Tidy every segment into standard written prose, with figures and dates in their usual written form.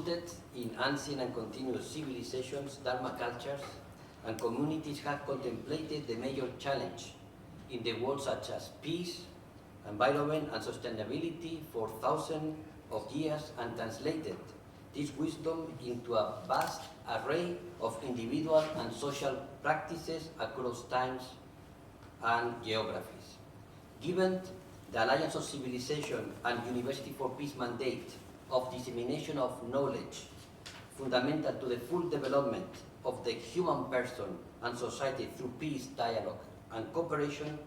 Rooted in ancient and continuous civilizations, Dharma cultures and communities have contemplated the major challenge in the world, such as peace, environment and sustainability for thousands of years, and translated this wisdom into a vast array of individual and social practices across times and geographies. Given the Alliance of Civilization and University for Peace mandate of dissemination of knowledge fundamental to the full development of the human person and society through peace, dialogue and cooperation,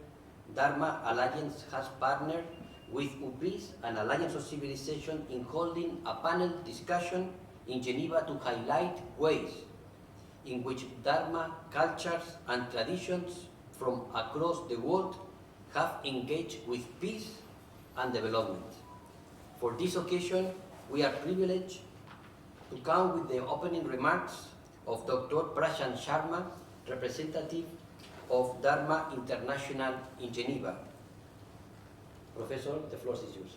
Dharma Alliance has partnered with UPIS and Alliance of Civilization in holding a panel discussion in Geneva to highlight ways in which Dharma cultures and traditions from across the world have engaged with peace and development. For this occasion, we are privileged to come with the opening remarks of Dr. Prashant SHARMA, representative of Dharma International in Geneva. Professor, the floor is yours.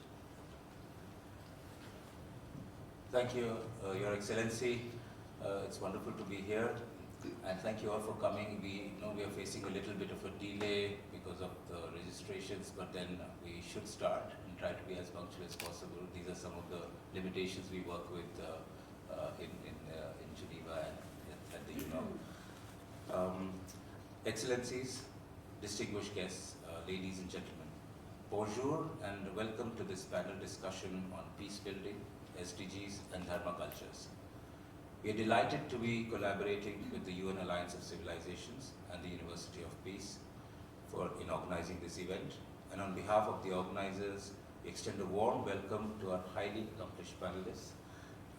Thank you, Your Excellency. It's wonderful to be here, and thank you all for coming. We know we are facing a little bit of a delay because of the registrations, but then we should start and try to be as punctual as possible. These are some of the limitations we work with in Geneva and at the UNO. Excellencies, distinguished guests, ladies and gentlemen, bonjour and welcome to this panel discussion on peace building, SDGs and Dharma cultures. We are delighted to be collaborating with the UN Alliance of Civilizations and the University of Peace in organizing this event. And on behalf of the organizers, we extend a warm welcome to our highly accomplished panelists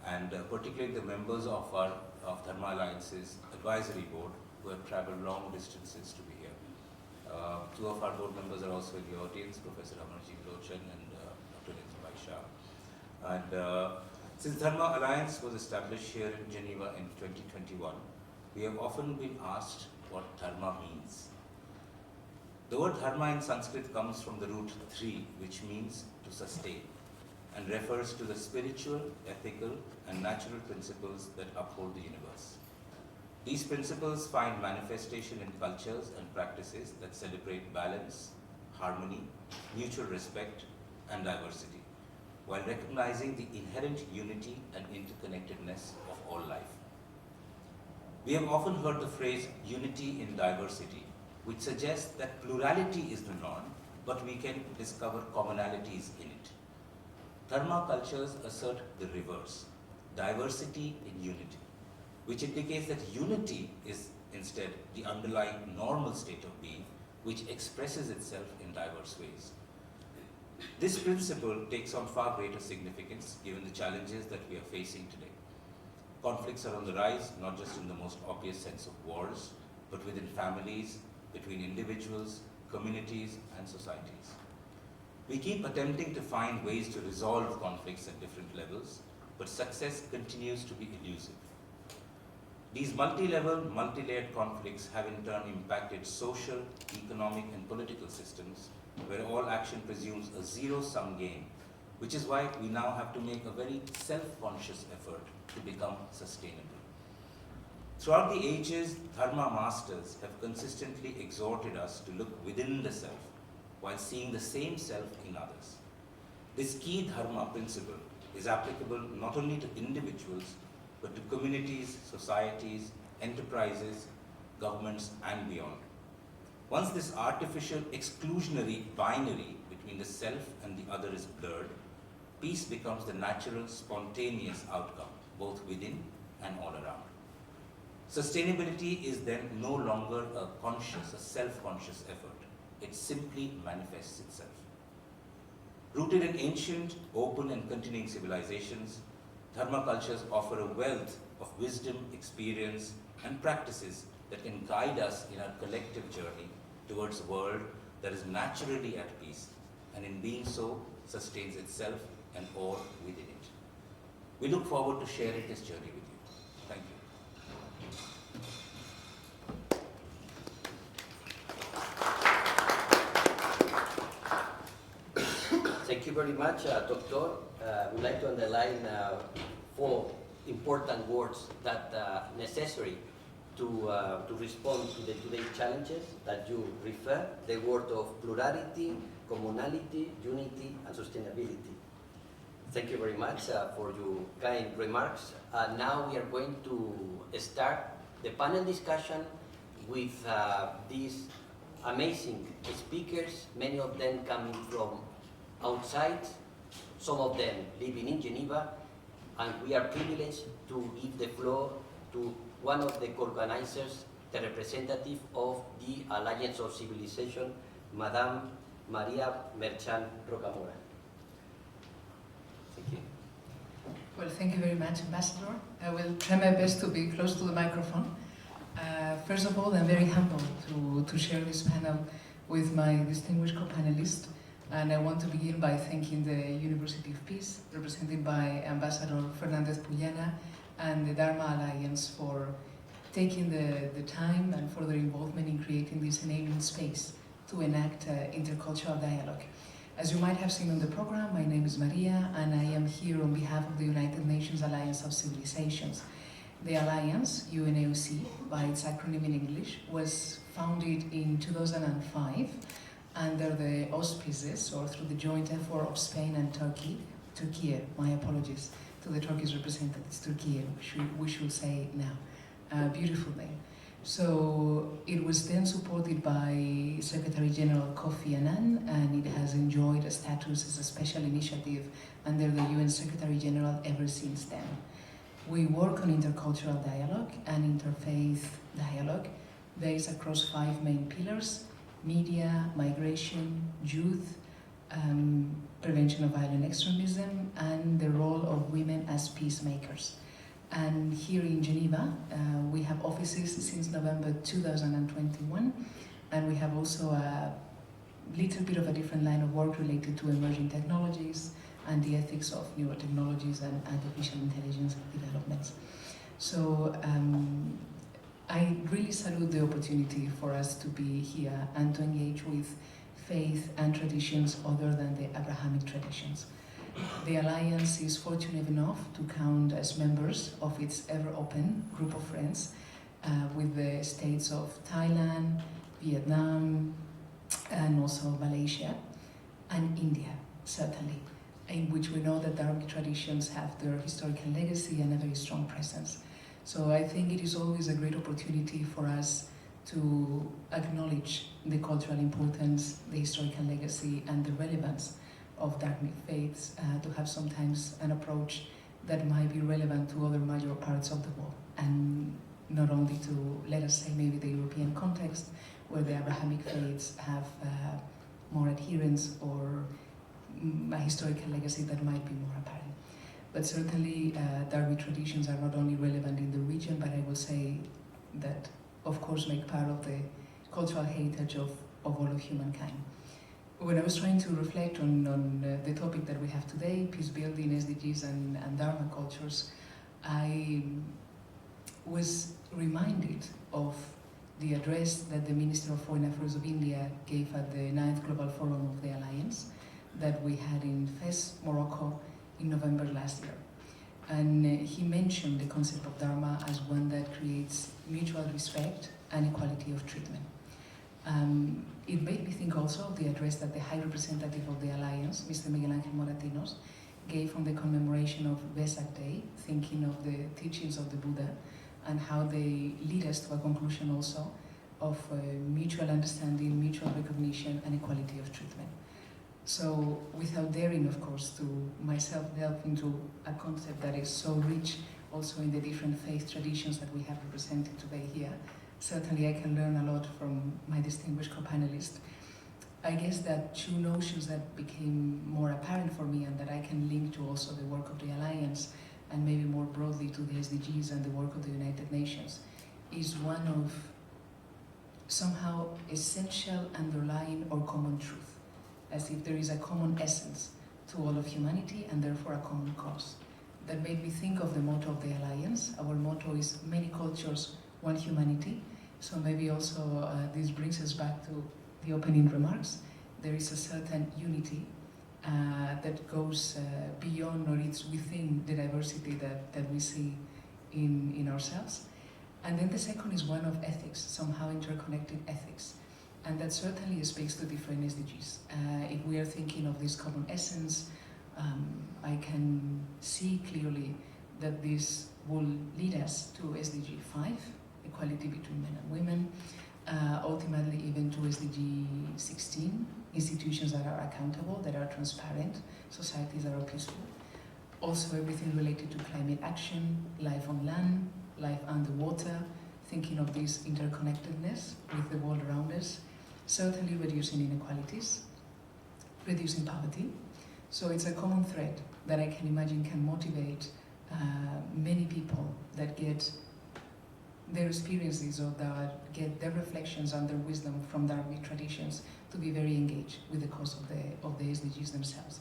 and particularly the members of Dharma Alliance's advisory board who have traveled long distances to be here. Two of our board members are also in the audience, Professor Amarjit Lochan and Dr. Nithubai Shah. And since Dharma Alliance was established here in Geneva in 2021, we have often been asked what Dharma means. The word Dharma in Sanskrit comes from the root Dhri, which means to sustain, and refers to the spiritual, ethical, and natural principles that uphold the universe. These principles find manifestation in cultures and practices that celebrate balance, harmony, mutual respect, and diversity, while recognizing the inherent unity and interconnectedness of all life. We have often heard the phrase unity in diversity, which suggests that plurality is the norm, but we can discover commonalities in it. Dharma cultures assert the reverse, diversity in unity, which indicates that unity is instead the underlying normal state of being, which expresses itself in diverse ways. This principle takes on far greater significance given the challenges that we are facing today. Conflicts are on the rise, not just in the most obvious sense of wars, but within families, between individuals, communities, and societies. We keep attempting to find ways to resolve conflicts at different levels, but success continues to be elusive. These multi-level, multi-layered conflicts have in turn impacted social, economic, and political systems, where all action presumes a zero-sum game, which is why we now have to make a very self-conscious effort to become sustainable. Throughout the ages, Dharma masters have consistently exhorted us to look within the self, while seeing the same self in others. This key Dharma principle is applicable not only to individuals, but to communities, societies, enterprises, governments, and beyond. Once this artificial exclusionary binary between the self and the other is blurred, peace becomes the natural, spontaneous outcome, both within and all around. Sustainability is then no longer a conscious, a self-conscious effort. It simply manifests itself. Rooted in ancient, open, and continuing civilizations, Dharma cultures offer a wealth of wisdom, experience, and practices that can guide us in our collective journey towards a world that is naturally at peace, and in being so, sustains itself and all within it. We look forward to sharing this journey with you. Thank you. Thank you very much, Doctor. I would like to underline 4 important words that necessary to respond to the today's challenges that you refer, the word of plurality, commonality, unity, and sustainability. Thank you very much for your kind remarks. Now we are going to start the panel discussion with these amazing speakers, many of them coming from outside, some of them living in Geneva, and we are privileged to give the floor to one of the co-organizers, the representative of the Alliance of Civilization, Madame Maria Merchant Rocamora. Thank you. Well, thank you very much, Ambassador. I will try my best to be close to the microphone. First of all, I'm very humbled to share this panel with my distinguished co-panelists, and I want to begin by thanking the University of Peace, represented by Ambassador FERNÁNDEZ PUYANA, and the Dharma Alliance for taking the time and for their involvement in creating this enabling space to enact intercultural dialogue. As you might have seen on the program, my name is Maria, and I am here on behalf of the United Nations Alliance of Civilizations. The Alliance, UNAOC, by its acronym in English, was founded in 2005 under the auspices, or through the joint effort of Spain and Turkey, my apologies to the Turkish representatives, Turkey, we should say now, beautiful name. So it was then supported by Secretary General Kofi Annan, and it has enjoyed a status as a special initiative under the UN Secretary General ever since then. We work on intercultural dialogue and interfaith dialogue based across 5 main pillars: media, migration, youth, prevention of violent extremism, and the role of women as peacemakers. And here in Geneva, we have offices since November 2021, and we have also a little bit of a different line of work related to emerging technologies and the ethics of newer technologies and artificial intelligence developments. So I really salute the opportunity for us to be here and to engage with faith and traditions other than the Abrahamic traditions. The Alliance is fortunate enough to count as members of its ever-open group of friends with the states of Thailand, Vietnam, and also Malaysia, and India, certainly, in which we know that Dharmic traditions have their historical legacy and a very strong presence. So I think it is always a great opportunity for us to acknowledge the cultural importance, the historical legacy, and the relevance of Dharmic faiths, to have sometimes an approach that might be relevant to other major parts of the world, and not only to, let us say, maybe the European context, where the Abrahamic faiths have more adherents or a historical legacy that might be more apparent. But certainly, Dharmic traditions are not only relevant in the region, but I will say that, of course, make part of the cultural heritage of all of humankind. When I was trying to reflect on the topic that we have today, peacebuilding, SDGs and Dharma cultures, I was reminded of the address that the Minister of Foreign Affairs of India gave at the 9th Global Forum of the Alliance that we had in Fez, Morocco, in November last year. And he mentioned the concept of Dharma as one that creates mutual respect and equality of treatment. It made me think also of the address that the High Representative of the Alliance, Mr. Miguel Ángel Moratinos, gave on the commemoration of Vesak Day, thinking of the teachings of the Buddha and how they lead us to a conclusion also of mutual understanding, mutual recognition, and equality of treatment. So, without daring, of course, to myself delve into a concept that is so rich also in the different faith traditions that we have represented today here, certainly I can learn a lot from my distinguished co-panelists. I guess that 2 notions that became more apparent for me and that I can link to also the work of the Alliance and maybe more broadly to the SDGs and the work of the United Nations is one of somehow essential underlying or common truth, as if there is a common essence to all of humanity and therefore a common cause. That made me think of the motto of the Alliance. Our motto is many cultures, one humanity. So maybe also this brings us back to the opening remarks. There is a certain unity that goes beyond or it's within the diversity that we see in ourselves. And then the second is one of ethics, somehow interconnected ethics. And that certainly speaks to different SDGs. If we are thinking of this common essence, I can see clearly that this will lead us to SDG 5, equality between men and women, ultimately even to SDG 16, institutions that are accountable, that are transparent, societies that are peaceful. Also everything related to climate action, life on land, life underwater, thinking of this interconnectedness with the world around us, certainly reducing inequalities, reducing poverty. So it's a common thread that I can imagine can motivate many people that get their experiences or that get their reflections and their wisdom from Dharmic traditions to be very engaged with the cause of the SDGs themselves.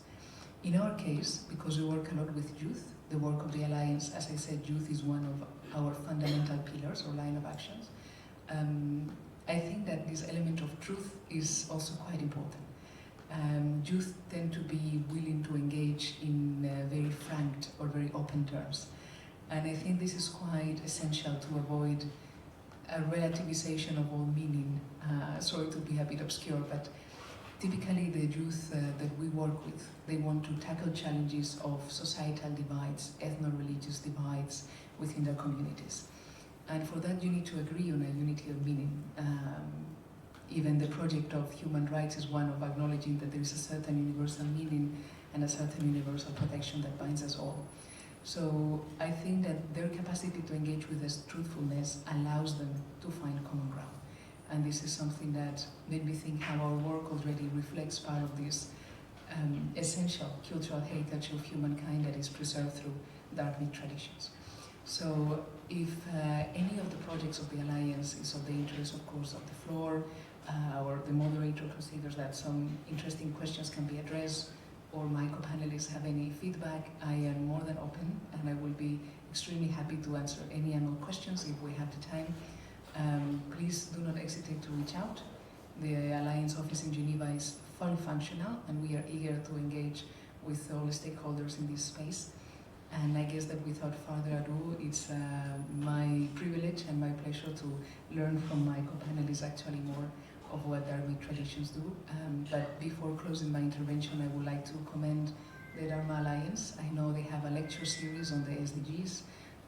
In our case, because we work a lot with youth, the work of the Alliance, as I said, youth is one of our fundamental pillars or line of actions. I think that this element of truth is also quite important. Youth tend to be willing to engage in very frank or very open terms. And I think this is quite essential to avoid a relativization of all meaning. Sorry to be a bit obscure, but typically the youth that we work with, they want to tackle challenges of societal divides, ethno-religious divides within their communities. And for that you need to agree on a unity of meaning. Even the project of human rights is one of acknowledging that there is a certain universal meaning and a certain universal protection that binds us all. So I think that their capacity to engage with this truthfulness allows them to find common ground. And this is something that made me think how our work already reflects part of this essential cultural heritage of humankind that is preserved through Dharmic traditions. So if any of the projects of the Alliance is of the interest, of course, of the floor, or the moderator considers that some interesting questions can be addressed, or my co-panelists have any feedback, I am more than open, and I will be extremely happy to answer any and all questions if we have the time. Please do not hesitate to reach out. The Alliance office in Geneva is fully functional, and we are eager to engage with all the stakeholders in this space. And I guess that without further ado, it's my privilege and my pleasure to learn from my co-panelists actually more of what Dharmic traditions do. But before closing my intervention, I would like to commend the Dharma Alliance. I know they have a lecture series on the SDGs,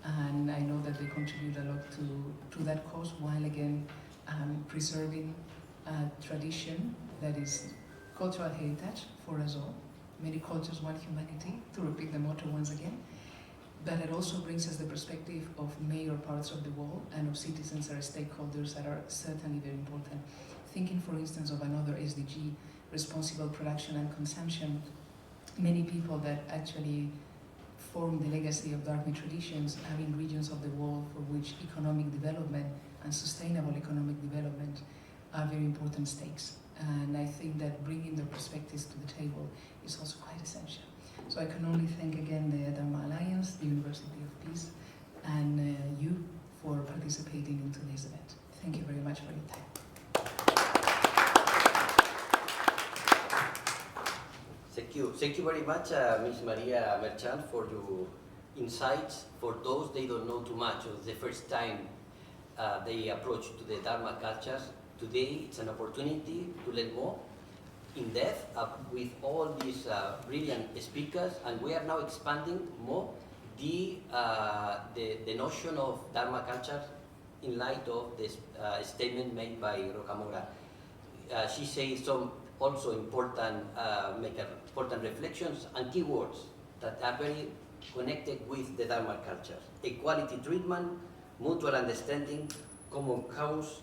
and I know that they contribute a lot to that cause, while again preserving a tradition that is cultural heritage for us all. Many cultures, one humanity, to repeat the motto once again. But it also brings us the perspective of major parts of the world and of citizens or stakeholders that are certainly very important. Thinking, for instance, of another SDG, responsible production and consumption, many people that actually form the legacy of Dharmic traditions are in regions of the world for which economic development and sustainable economic development are very important stakes. And I think that bringing their perspectives to the table is also quite essential. So I can only thank again the Dharma Alliance, the University of Peace, and you for participating in today's event. Thank you very much for your time. Thank you very much, Ms. Maria Merchant, for your insights. For those they don't know too much, or the first time they approach to the Dharma cultures, today it's an opportunity to learn more in depth with all these brilliant speakers, and we are now expanding more the notion of Dharma culture in light of this statement made by Rocamora. She says some also important, important reflections and keywords that are very connected with the Dharma culture. Equality treatment, mutual understanding, common cause,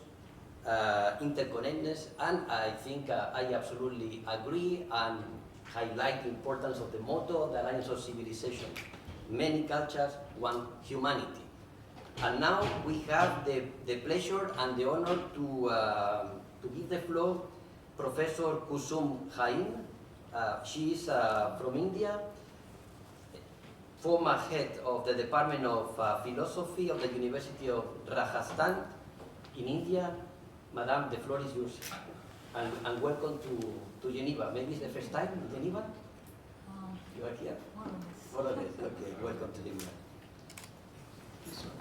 interconnectedness, and I think I absolutely agree and highlight the importance of the motto of the Alliance of Civilization: many cultures, one humanity. And now we have the pleasure and the honor to give the floor Professor Kusum. She is from India, former head of the Department of Philosophy of the University of Rajasthan in India. Madam, the floor is yours. And welcome to Geneva. Maybe it's the first time in Geneva? You are here? More or less. More or less. Okay, welcome to Geneva. This one.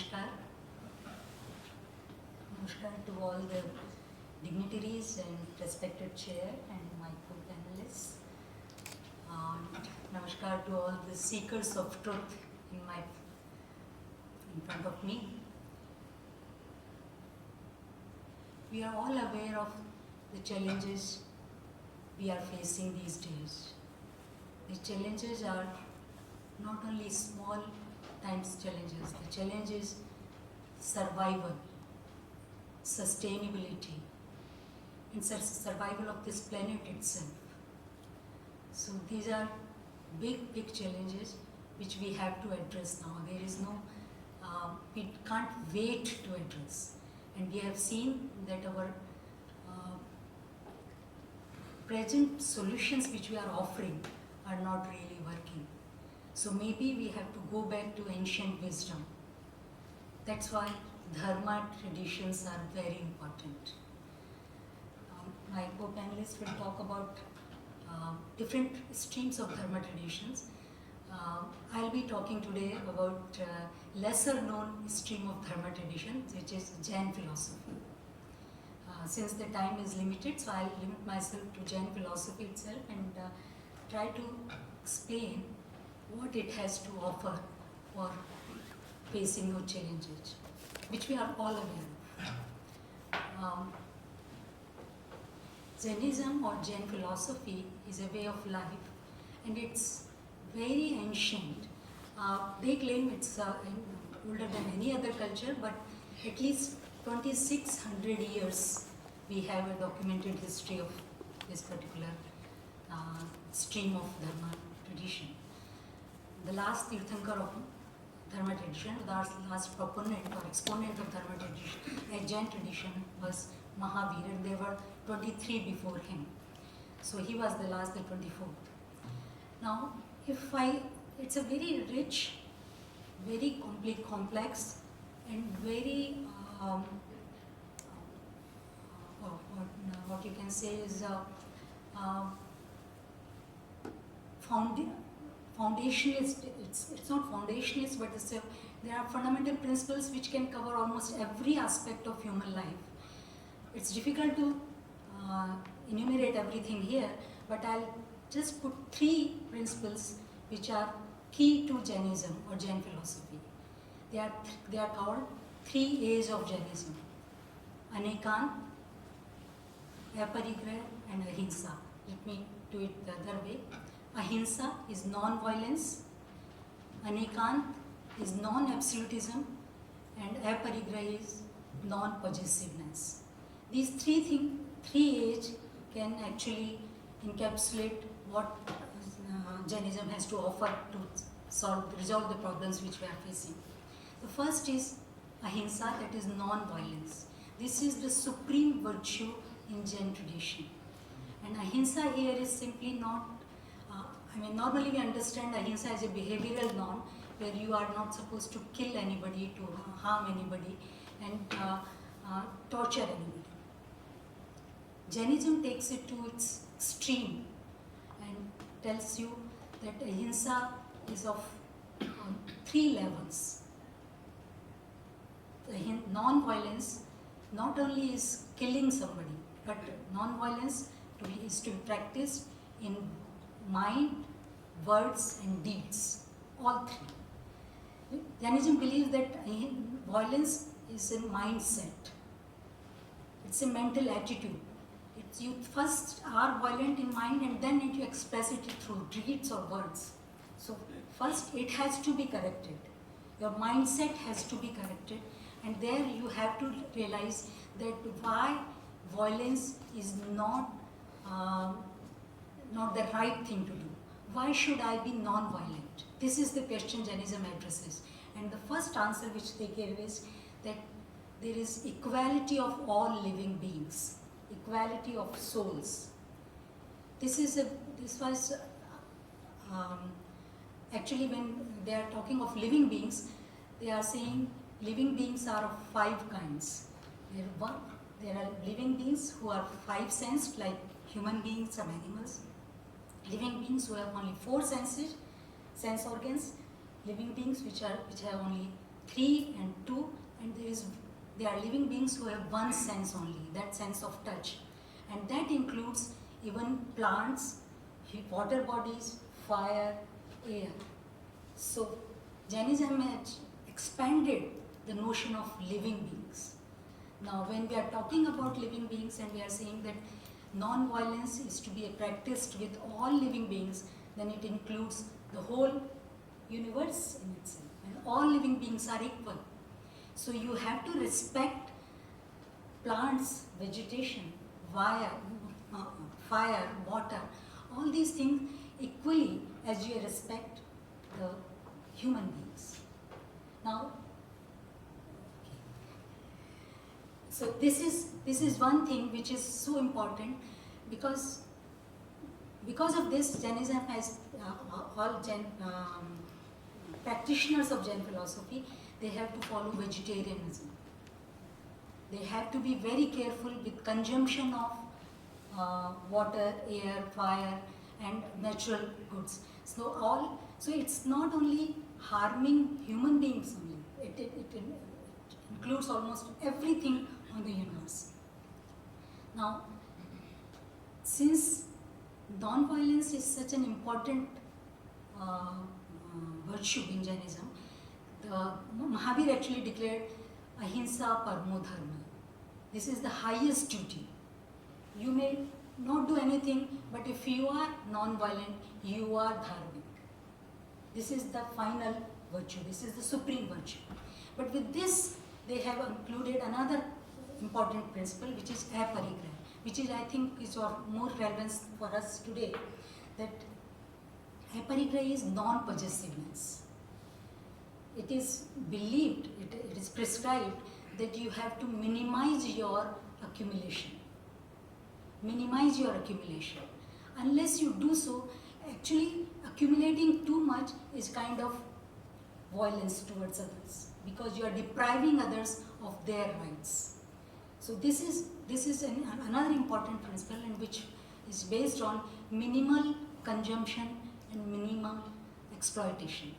Namaskar. Namaskar to all the dignitaries and respected chair and my co-panelists. Namaskar to all the seekers of truth in front of me. We are all aware of the challenges we are facing these days. The challenges are not only small times challenges, the challenge is survival, sustainability, and survival of this planet itself. So these are big, big challenges which we have to address now. There is no, we can't wait to address. And we have seen that our present solutions which we are offering are not really working. So maybe we have to go back to ancient wisdom. That's why Dharma traditions are very important. My co-panelists will talk about different streams of Dharma traditions. I'll be talking today about lesser known stream of Dharma traditions, which is Jain philosophy. Since the time is limited, so I'll limit myself to Jain philosophy itself and try to explain what it has to offer for facing those challenges, which we are all aware of. Jainism or Jain philosophy is a way of life, and it's very ancient. They claim it's older than any other culture, but at least 2600 years we have a documented history of this particular stream of Dharma tradition. The last Tirthankar of Dharma tradition, the last proponent or exponent of Dharma tradition, Jain tradition, was Mahavir, and there were 23 before him. So he was the last, the 24th. Now, it's a very rich, very complex, and very, what you can say is foundationalist. It's not foundationalist, but there are fundamental principles which can cover almost every aspect of human life. It's difficult to enumerate everything here, but I'll just put 3 principles which are key to Jainism or Jain philosophy. They are called 3 A's of Jainism: Anekan, Aparigraha, and Ahimsa. Let me do it the other way. Ahimsa is non-violence, Anekan is non-absolutism, and Aparigraha is non-possessiveness. These 3 A's can actually encapsulate what Jainism has to offer to resolve the problems which we are facing. The first is Ahimsa, that is non-violence. This is the supreme virtue in Jain tradition. And Ahimsa here is simply not, normally we understand Ahimsa as a behavioral norm where you are not supposed to kill anybody, to harm anybody, and torture anybody. Jainism takes it to its extreme and tells you that Ahimsa is of 3 levels. Non-violence not only is killing somebody, but non-violence is to be practiced in mind, words, and deeds, all 3. Jainism believes that violence is a mindset. It's a mental attitude. You first are violent in mind and then you express it through deeds or words. So first it has to be corrected. Your mindset has to be corrected, and there you have to realize that why violence is not the right thing to do. Why should I be non-violent? This is the question Jainism addresses. And the first answer which they gave is that there is equality of all living beings. Equality of souls. This was actually when they are talking of living beings, they are saying living beings are of 5 kinds. There are living beings who are 5 sensed, like human beings and animals. Living beings who have only 4 sense organs. Living beings which have only 3 and 2, and they are living beings who have one sense only, that sense of touch. And that includes even plants, water bodies, fire, air. So Jainism has expanded the notion of living beings. Now when we are talking about living beings and we are saying that non-violence is to be practiced with all living beings, then it includes the whole universe in itself, and all living beings are equal. So you have to respect plants, vegetation, fire, water, all these things equally as you respect the human beings. Now, so this is one thing which is so important, because of this, Jainism has all practitioners of Jain philosophy, they have to follow vegetarianism. They have to be very careful with consumption of water, air, fire, and natural goods. So it's not only harming human beings only, it includes almost everything on the universe. Now, since non-violence is such an important virtue in Jainism, Mahavir actually declared ahimsa paramo dharma. This is the highest duty. You may not do anything, but if you are non-violent, you are dharmic. This is the final virtue, this is the supreme virtue. But with this, they have included another important principle, which is aparigraha, which is, I think, is of more relevance for us today, that aparigraha is non-possessiveness. It is believed, it is prescribed that you have to minimize your accumulation. Minimize your accumulation. Unless you do so, actually accumulating too much is kind of violence towards others, because you are depriving others of their rights. So this is another important principle, in which is based on minimal consumption and minimum exploitation,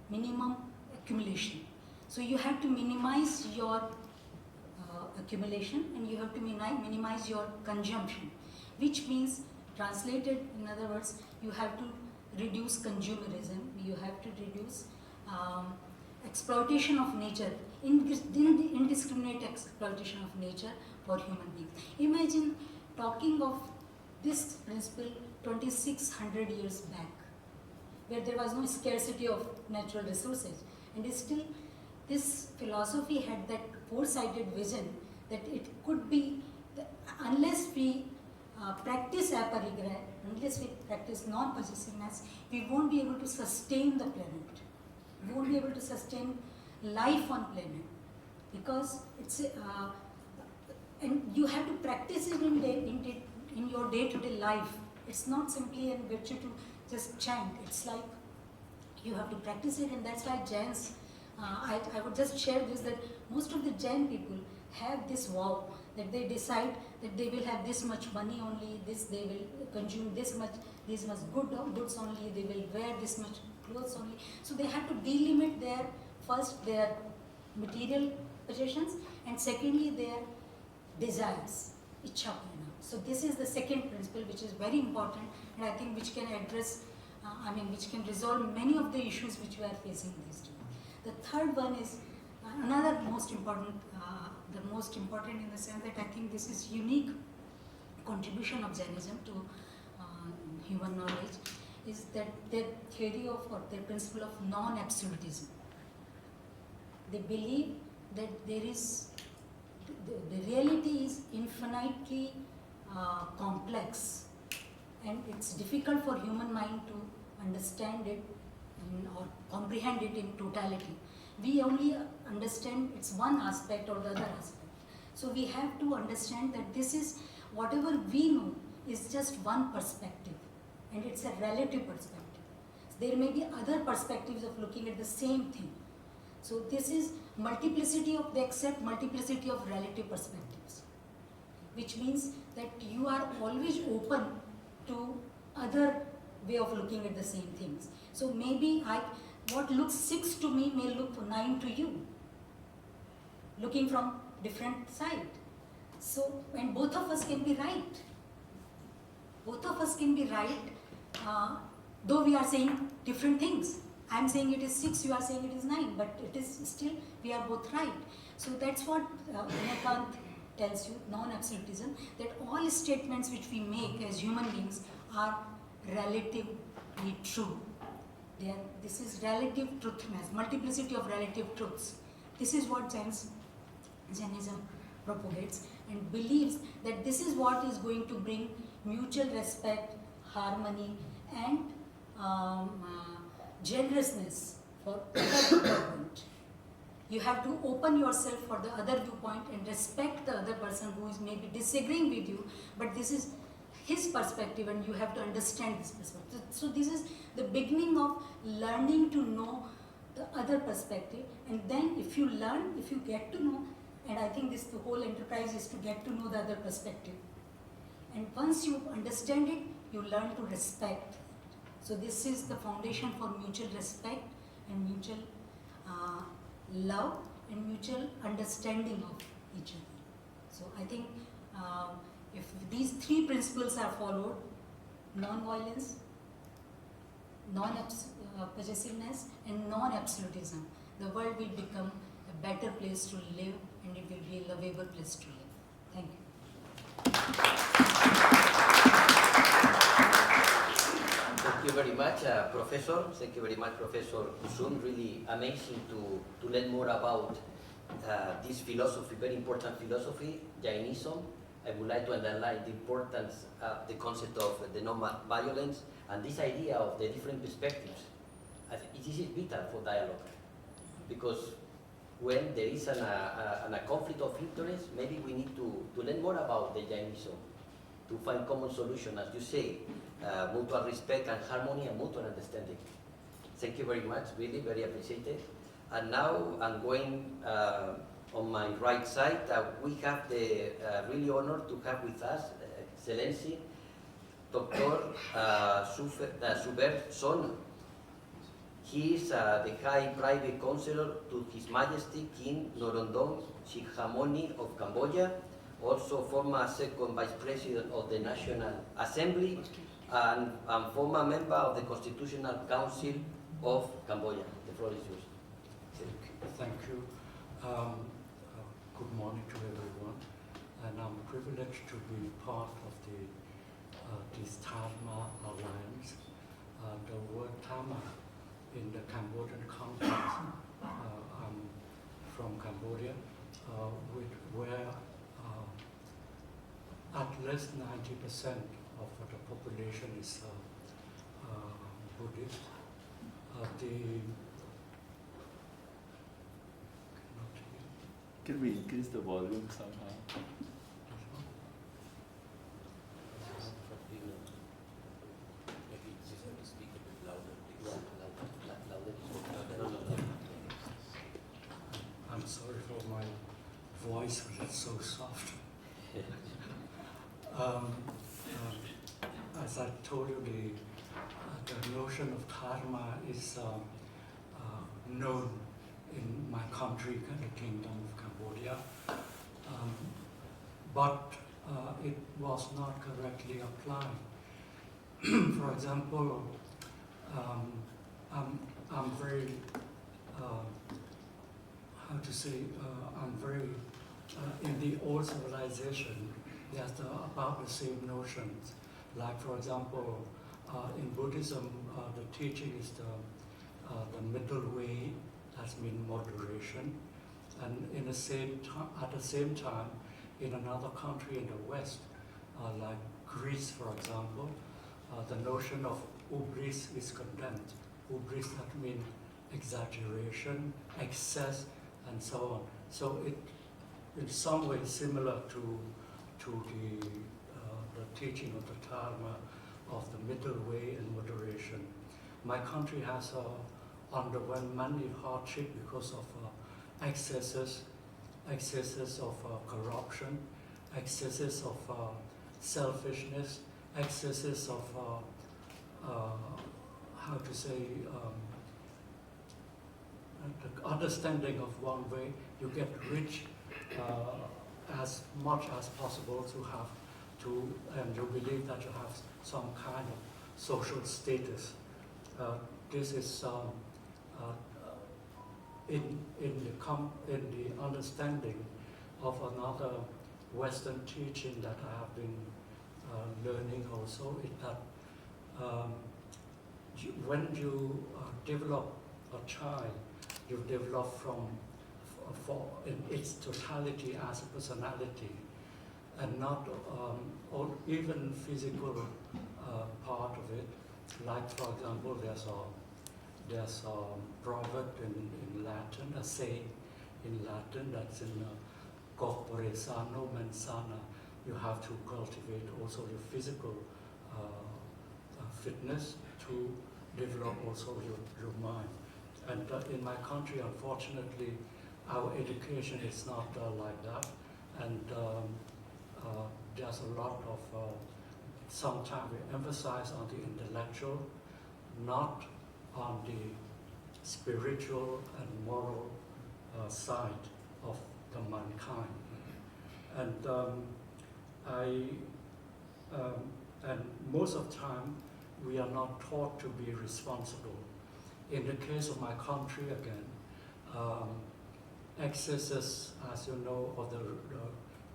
minimum accumulation. So you have to minimize your accumulation, and you have to minimize your consumption, which means, translated in other words, you have to reduce consumerism, you have to reduce exploitation of nature, indiscriminate exploitation of nature for human beings. Imagine talking of this principle 2600 years back, where there was no scarcity of natural resources, and still this philosophy had that foresighted vision that it could be, unless we practice aparigraha, unless we practice non-possessiveness, we won't be able to sustain the planet. We won't be able to sustain life on planet, because it's and you have to practice it in your day-to-day life. It's not simply a virtue to just chant. It's like you have to practice it, and that's why Jains, I would just share this, that most of the Jain people have this vow that they decide that they will have this much money only, they will consume this much goods only, they will wear this much clothes only. So they have to delimit their material possessions, and secondly their desires, ichha purna. So this is the second principle, which is very important, and I think which can address, which can resolve many of the issues which we are facing these days. The third one is another most important, the most important in the sense that I think this is unique contribution of Jainism to human knowledge, is that their theory of, or their principle of non-absolutism. They believe that there is, the reality is infinitely complex, and it's difficult for human mind to understand it or comprehend it in totality. We only understand its one aspect or the other aspect. So we have to understand that this is, whatever we know is just one perspective, and it's a relative perspective. There may be other perspectives of looking at the same thing. So this is multiplicity of, they accept multiplicity of relative perspectives, which means that you are always open to other way of looking at the same things. So maybe what looks 6 to me may look 9 to you, looking from different side. So, and both of us can be right. Both of us can be right, though we are saying different things. I am saying it is 6, you are saying it is 9, but it is still, we are both right. So that's what Anekant tells you, non-absolutism, that all statements which we make as human beings are relatively true. This is relative truthness, multiplicity of relative truths. This is what Jainism propagates and believes that this is what is going to bring mutual respect, harmony, and generousness for other viewpoint. You have to open yourself for the other viewpoint and respect the other person who is maybe disagreeing with you, but this is his perspective and you have to understand this perspective. So this is the beginning of learning to know the other perspective, and then if you learn, if you get to know, and I think the whole enterprise is to get to know the other perspective. And once you understand it, you learn to respect. So this is the foundation for mutual respect and mutual love and mutual understanding of each other. So I think if these 3 principles are followed, non-violence, non-possessiveness and non-absolutism, the world will become a better place to live and it will be a lovable place to live. Thank you. Thank you very much, Professor. Thank you very much, Professor Kusum. Really amazing to learn more about this philosophy, very important philosophy, Jainism. I would like to underline the importance of the concept of the non-violence and this idea of the different perspectives. I think it is vital for dialogue, because when there is a conflict of interest, maybe we need to learn more about the Jainism to find common solution, as you say, mutual respect and harmony and mutual understanding. Thank you very much, really, very appreciated. And now I'm going on my right side. We have the really honor to have with us Excellency Dr. Soubert Son. He is the High Private Councillor to His Majesty King Norodom Sihamoni of Cambodia, also former second Vice President of the National Assembly and former member of the Constitutional Council of Cambodia. The floor is yours. Thank you. Good morning to everyone, and I'm privileged to be part of this Dharma Alliance. The word Dharma in the Cambodian context, I'm from Cambodia, where at least 90% of the population is Buddhist. Can we increase the volume somehow? I'm sorry for my voice, but it's so soft. As I told you, the notion of dharma is known in my country, the Kingdom of Cambodia, but it was not correctly applied. For example, I'm very, how to say, I'm very, in the old civilization, there's about the same notions. Like, for example, in Buddhism, the teaching is the middle way. That's mean moderation, and at the same time, in another country in the West, like Greece, for example, the notion of hubris is condemned. Hubris that means exaggeration, excess, and so on. So it, in some way, similar to the teaching of the Dharma of the middle way and moderation. My country has underwent many hardship because of excesses of corruption, excesses of selfishness, excesses of how to say the understanding of one way, you get rich as much as possible to have to, and you believe that you have some kind of social status. This is in the understanding of another Western teaching that I have been learning also, is that when you develop a child, you develop in its totality as a personality, and not even physical part of it. Like, for example, there's a proverb in Latin, a saying in Latin that's in corpore sano mens sana. You have to cultivate also your physical fitness to develop also your mind. And in my country, unfortunately, our education is not like that. And there's a lot of, sometimes we emphasize on the intellectual, not on the spiritual and moral side of the mankind. And and most of the time, we are not taught to be responsible. In the case of my country, again, excesses, as you know, of the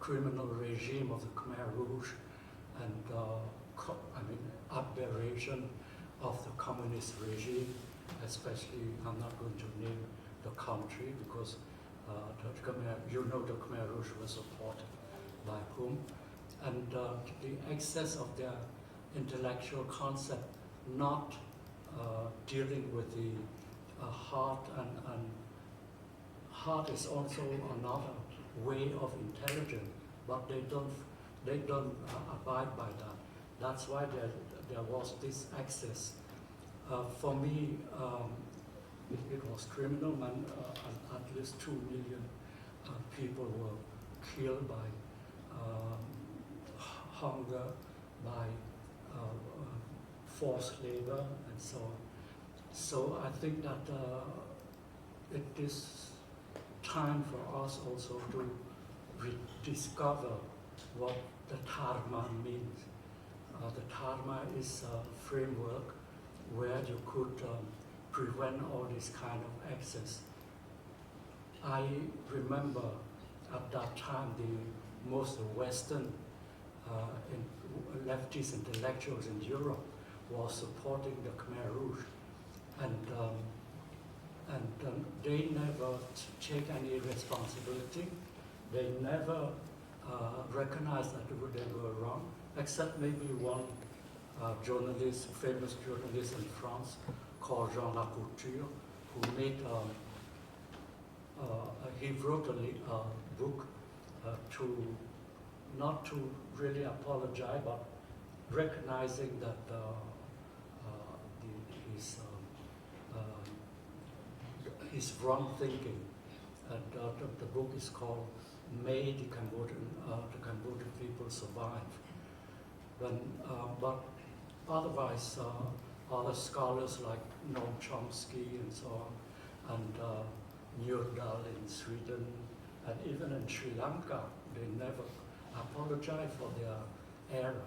criminal regime of the Khmer Rouge, and aberration of the communist regime, especially, I'm not going to name the country because the Khmer Rouge was supported by whom, and the excess of their intellectual concept, not dealing with the heart, and heart is also another way of intelligence, but they don't abide by that. That's why there was this excess. For me, it was criminal, and at least 2 million people were killed by hunger, by forced labor, and so on. So I think that it is time for us also to rediscover what the Dharma means. The Dharma is a framework where you could prevent all this kind of excess. I remember at that time the most Western leftist intellectuals in Europe was supporting the Khmer Rouge, and they never take any responsibility. They never recognize that they were wrong, except maybe one journalist, famous journalist in France called Jean Lacouture, who made he wrote a book not to really apologize, but recognizing that his wrong thinking. And the book is called "May the Cambodian People Survive." But otherwise, other scholars like Noam Chomsky and so on, and Norodom in Sweden, and even in Sri Lanka, they never apologize for their error.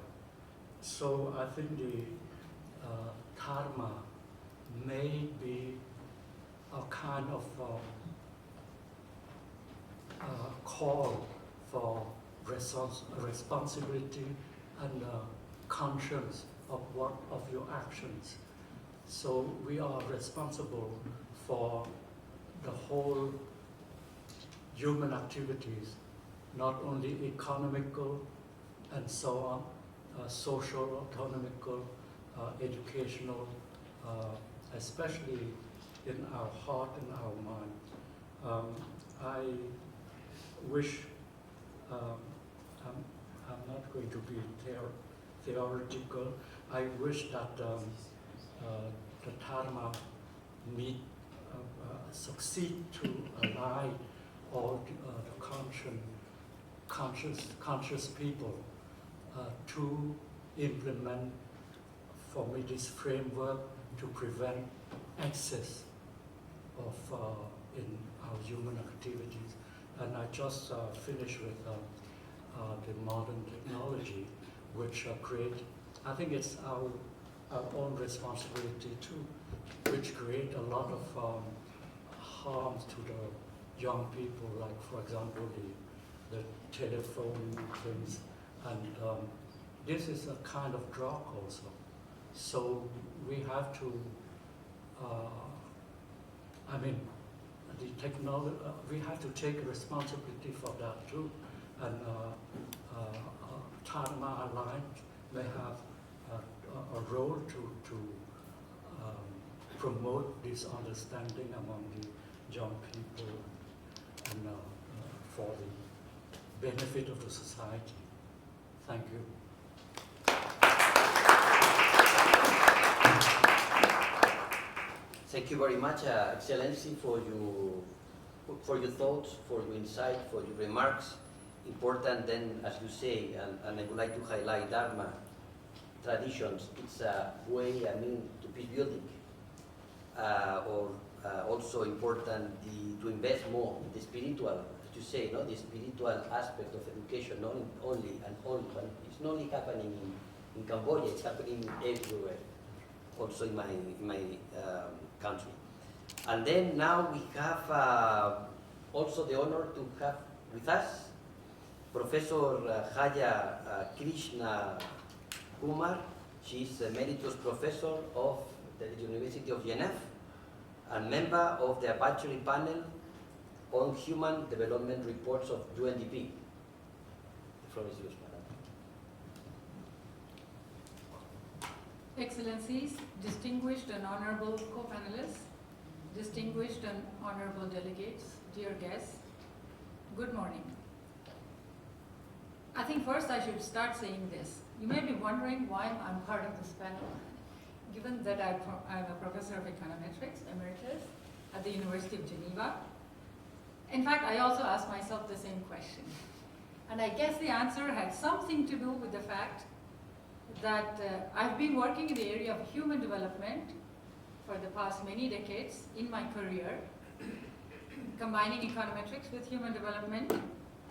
So I think the Dharma may be a kind of call for responsibility and conscience of your actions. So we are responsible for the whole human activities, not only economical and so on, social, economical, educational, especially in our heart and our mind. I wish, I'm not going to be theoretical, I wish that the Dharma succeed to align all the conscious people to implement, for me, this framework to prevent excess in our human activities. And I just finished with the modern technology, which I think it's our own responsibility too, which create a lot of harm to the young people, like for example the telephone things, and this is a kind of drug also. So we have to, the technology, we have to take responsibility for that too. And Dharma Alliance may have a role to promote this understanding among the young people and for the benefit of the society. Thank you. Thank you very much, Excellency, for your thoughts, for your insight, for your remarks. Important then, as you say, and I would like to highlight Dharma traditions. It's a way, to peace building, or also important to invest more in the spiritual, as you say, the spiritual aspect of education, not only, but it's not only happening in Cambodia, it's happening everywhere, also in my country. And then now we have also the honor to have with us Professor Jaya KRISHNAKUMAR. She's Emeritus Professor of the University of Geneva and member of the advisory panel on human development reports of UNDP. The floor is yours, Madam. Excellencies, distinguished and honorable co-panelists, distinguished and honorable delegates, dear guests, good morning. I think first I should start saying this. You may be wondering why I'm part of this panel, given that I'm a professor of econometrics, Emeritus, at the University of Geneva. In fact, I also asked myself the same question. And I guess the answer had something to do with the fact that I've been working in the area of human development for the past many decades in my career, combining econometrics with human development.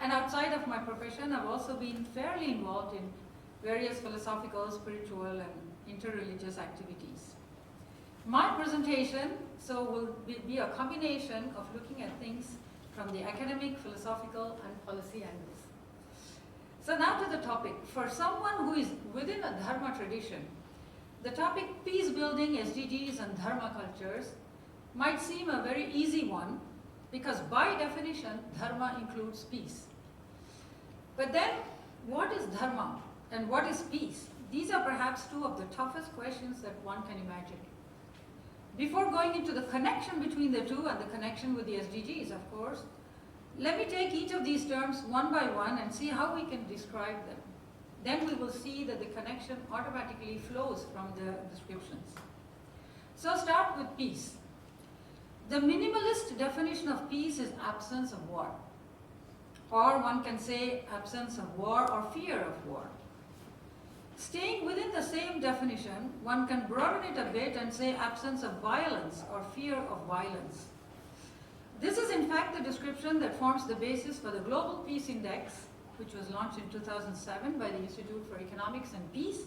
And outside of my profession, I've also been fairly involved in various philosophical, spiritual, and interreligious activities. My presentation, will be a combination of looking at things from the academic, philosophical, and policy angles. So now to the topic. For someone who is within a Dharma tradition, the topic peace building, SDGs, and Dharma cultures might seem a very easy one, because by definition, Dharma includes peace. But then, what is Dharma and what is peace? These are perhaps two of the toughest questions that one can imagine. Before going into the connection between the two and the connection with the SDGs, of course, let me take each of these terms one by one and see how we can describe them. Then we will see that the connection automatically flows from the descriptions. So start with peace. The minimalist definition of peace is absence of war. Or one can say absence of war or fear of war. Staying within the same definition, one can broaden it a bit and say absence of violence or fear of violence. This is in fact the description that forms the basis for the Global Peace Index, which was launched in 2007 by the Institute for Economics and Peace,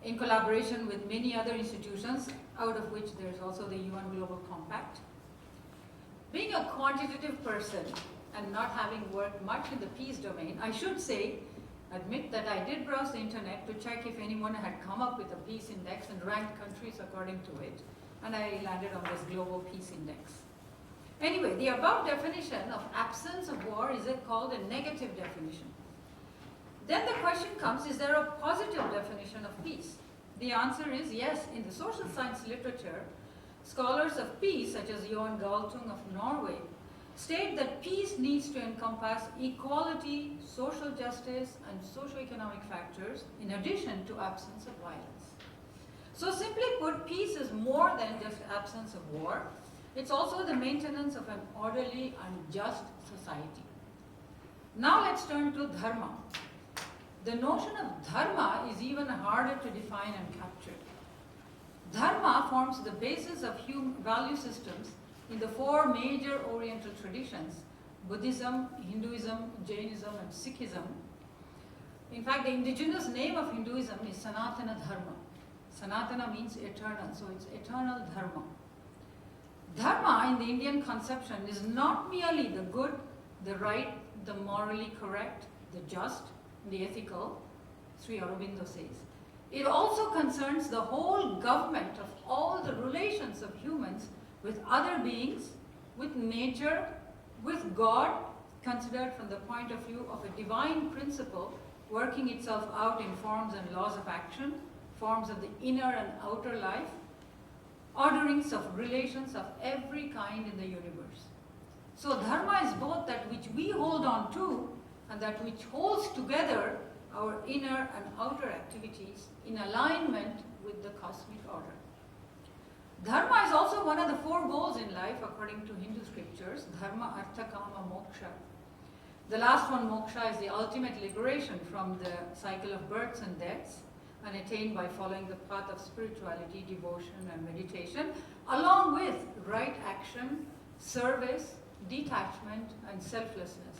in collaboration with many other institutions, out of which there is also the UN Global Compact. Being a quantitative person and not having worked much in the peace domain, I should admit that I did browse the internet to check if anyone had come up with a peace index and ranked countries according to it, and I landed on this Global Peace Index. Anyway, the above definition of absence of war is called a negative definition. Then the question comes, is there a positive definition of peace? The answer is yes. In the social science literature, scholars of peace, such as Johan Galtung of Norway, state that peace needs to encompass equality, social justice, and socio-economic factors, in addition to absence of violence. So simply put, peace is more than just absence of war. It's also the maintenance of an orderly and just society. Now let's turn to Dharma. The notion of Dharma is even harder to define and capture. Dharma forms the basis of value systems in the four major Oriental traditions, Buddhism, Hinduism, Jainism, and Sikhism. In fact, the indigenous name of Hinduism is Sanatana Dharma. Sanatana means eternal, so it's eternal Dharma. Dharma in the Indian conception is not merely the good, the right, the morally correct, the just, the ethical, Sri Aurobindo says. It also concerns the whole government of all the relations of humans with other beings, with nature, with God, considered from the point of view of a divine principle working itself out in forms and laws of action, forms of the inner and outer life, orderings of relations of every kind in the universe. So dharma is both that which we hold on to and that which holds together our inner and outer activities in alignment with the cosmic order. Dharma is also one of the four goals in life according to Hindu scriptures, dharma, artha, kama, moksha. The last one, moksha, is the ultimate liberation from the cycle of births and deaths, and attained by following the path of spirituality, devotion, and meditation, along with right action, service, detachment, and selflessness.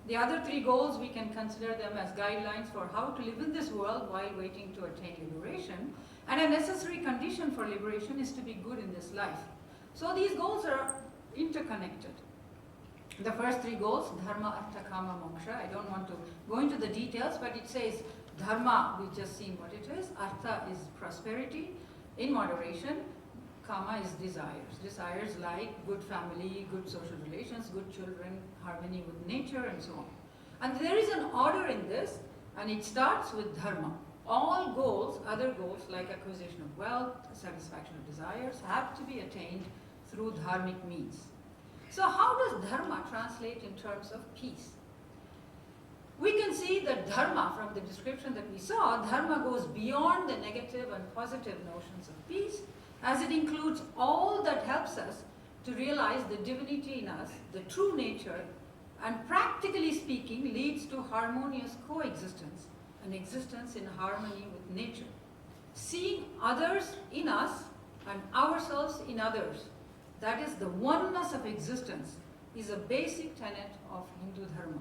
The other three goals, we can consider them as guidelines for how to live in this world while waiting to attain liberation. And a necessary condition for liberation is to be good in this life. So these goals are interconnected. The first three goals, dharma, artha, kama, moksha. I don't want to go into the details, but it says dharma, we've just seen what it is. Artha is prosperity in moderation. Kama is desires. Desires like good family, good social relations, good children, harmony with nature, and so on. And there is an order in this, and it starts with dharma. All goals, other goals like acquisition of wealth, satisfaction of desires, have to be attained through dharmic means. So how does dharma translate in terms of peace? We can see that dharma, from the description that we saw, dharma goes beyond the negative and positive notions of peace, as it includes all that helps us to realize the divinity in us, the true nature, and practically speaking leads to harmonious coexistence, an existence in harmony with nature. Seeing others in us and ourselves in others, that is the oneness of existence, is a basic tenet of Hindu Dharma.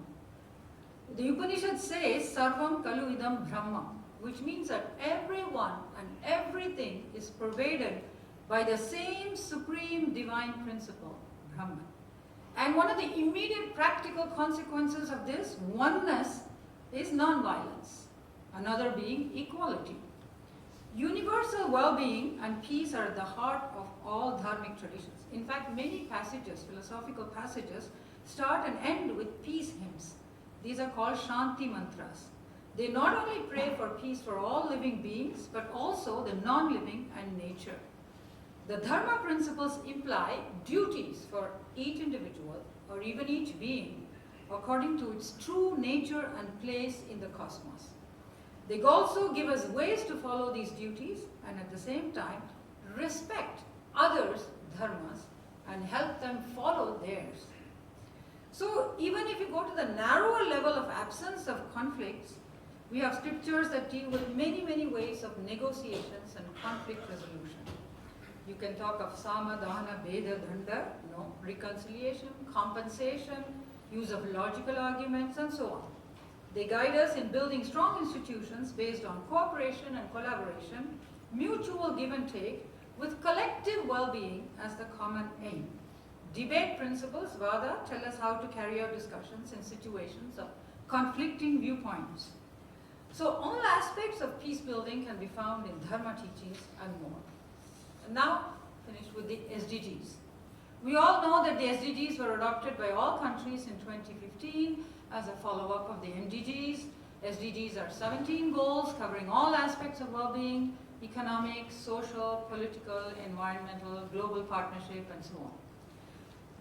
The Upanishad says, Sarvam Kalu Idam Brahma, which means that everyone and everything is pervaded by the same supreme divine principle, Brahman. And one of the immediate practical consequences of this oneness is non-violence, another being equality. Universal well-being and peace are at the heart of all dharmic traditions. In fact, many passages, philosophical passages, start and end with peace hymns. These are called Shanti mantras. They not only pray for peace for all living beings, but also the non-living and nature. The Dharma principles imply duties for each individual, or even each being, according to its true nature and place in the cosmos. They also give us ways to follow these duties, and at the same time, respect others' dharmas and help them follow theirs. So even if you go to the narrower level of absence of conflicts, we have scriptures that deal with many, many ways of negotiations and conflict resolution. You can talk of sama, dana, beda, danda, reconciliation, compensation, use of logical arguments, and so on. They guide us in building strong institutions based on cooperation and collaboration, mutual give and take, with collective well-being as the common aim. Debate principles, Vada, tell us how to carry out discussions in situations of conflicting viewpoints. So all aspects of peace building can be found in Dharma teachings and more. And now, finished with the SDGs. We all know that the SDGs were adopted by all countries in 2015 as a follow-up of the MDGs. SDGs are 17 goals covering all aspects of well-being, economic, social, political, environmental, global partnership, and so on.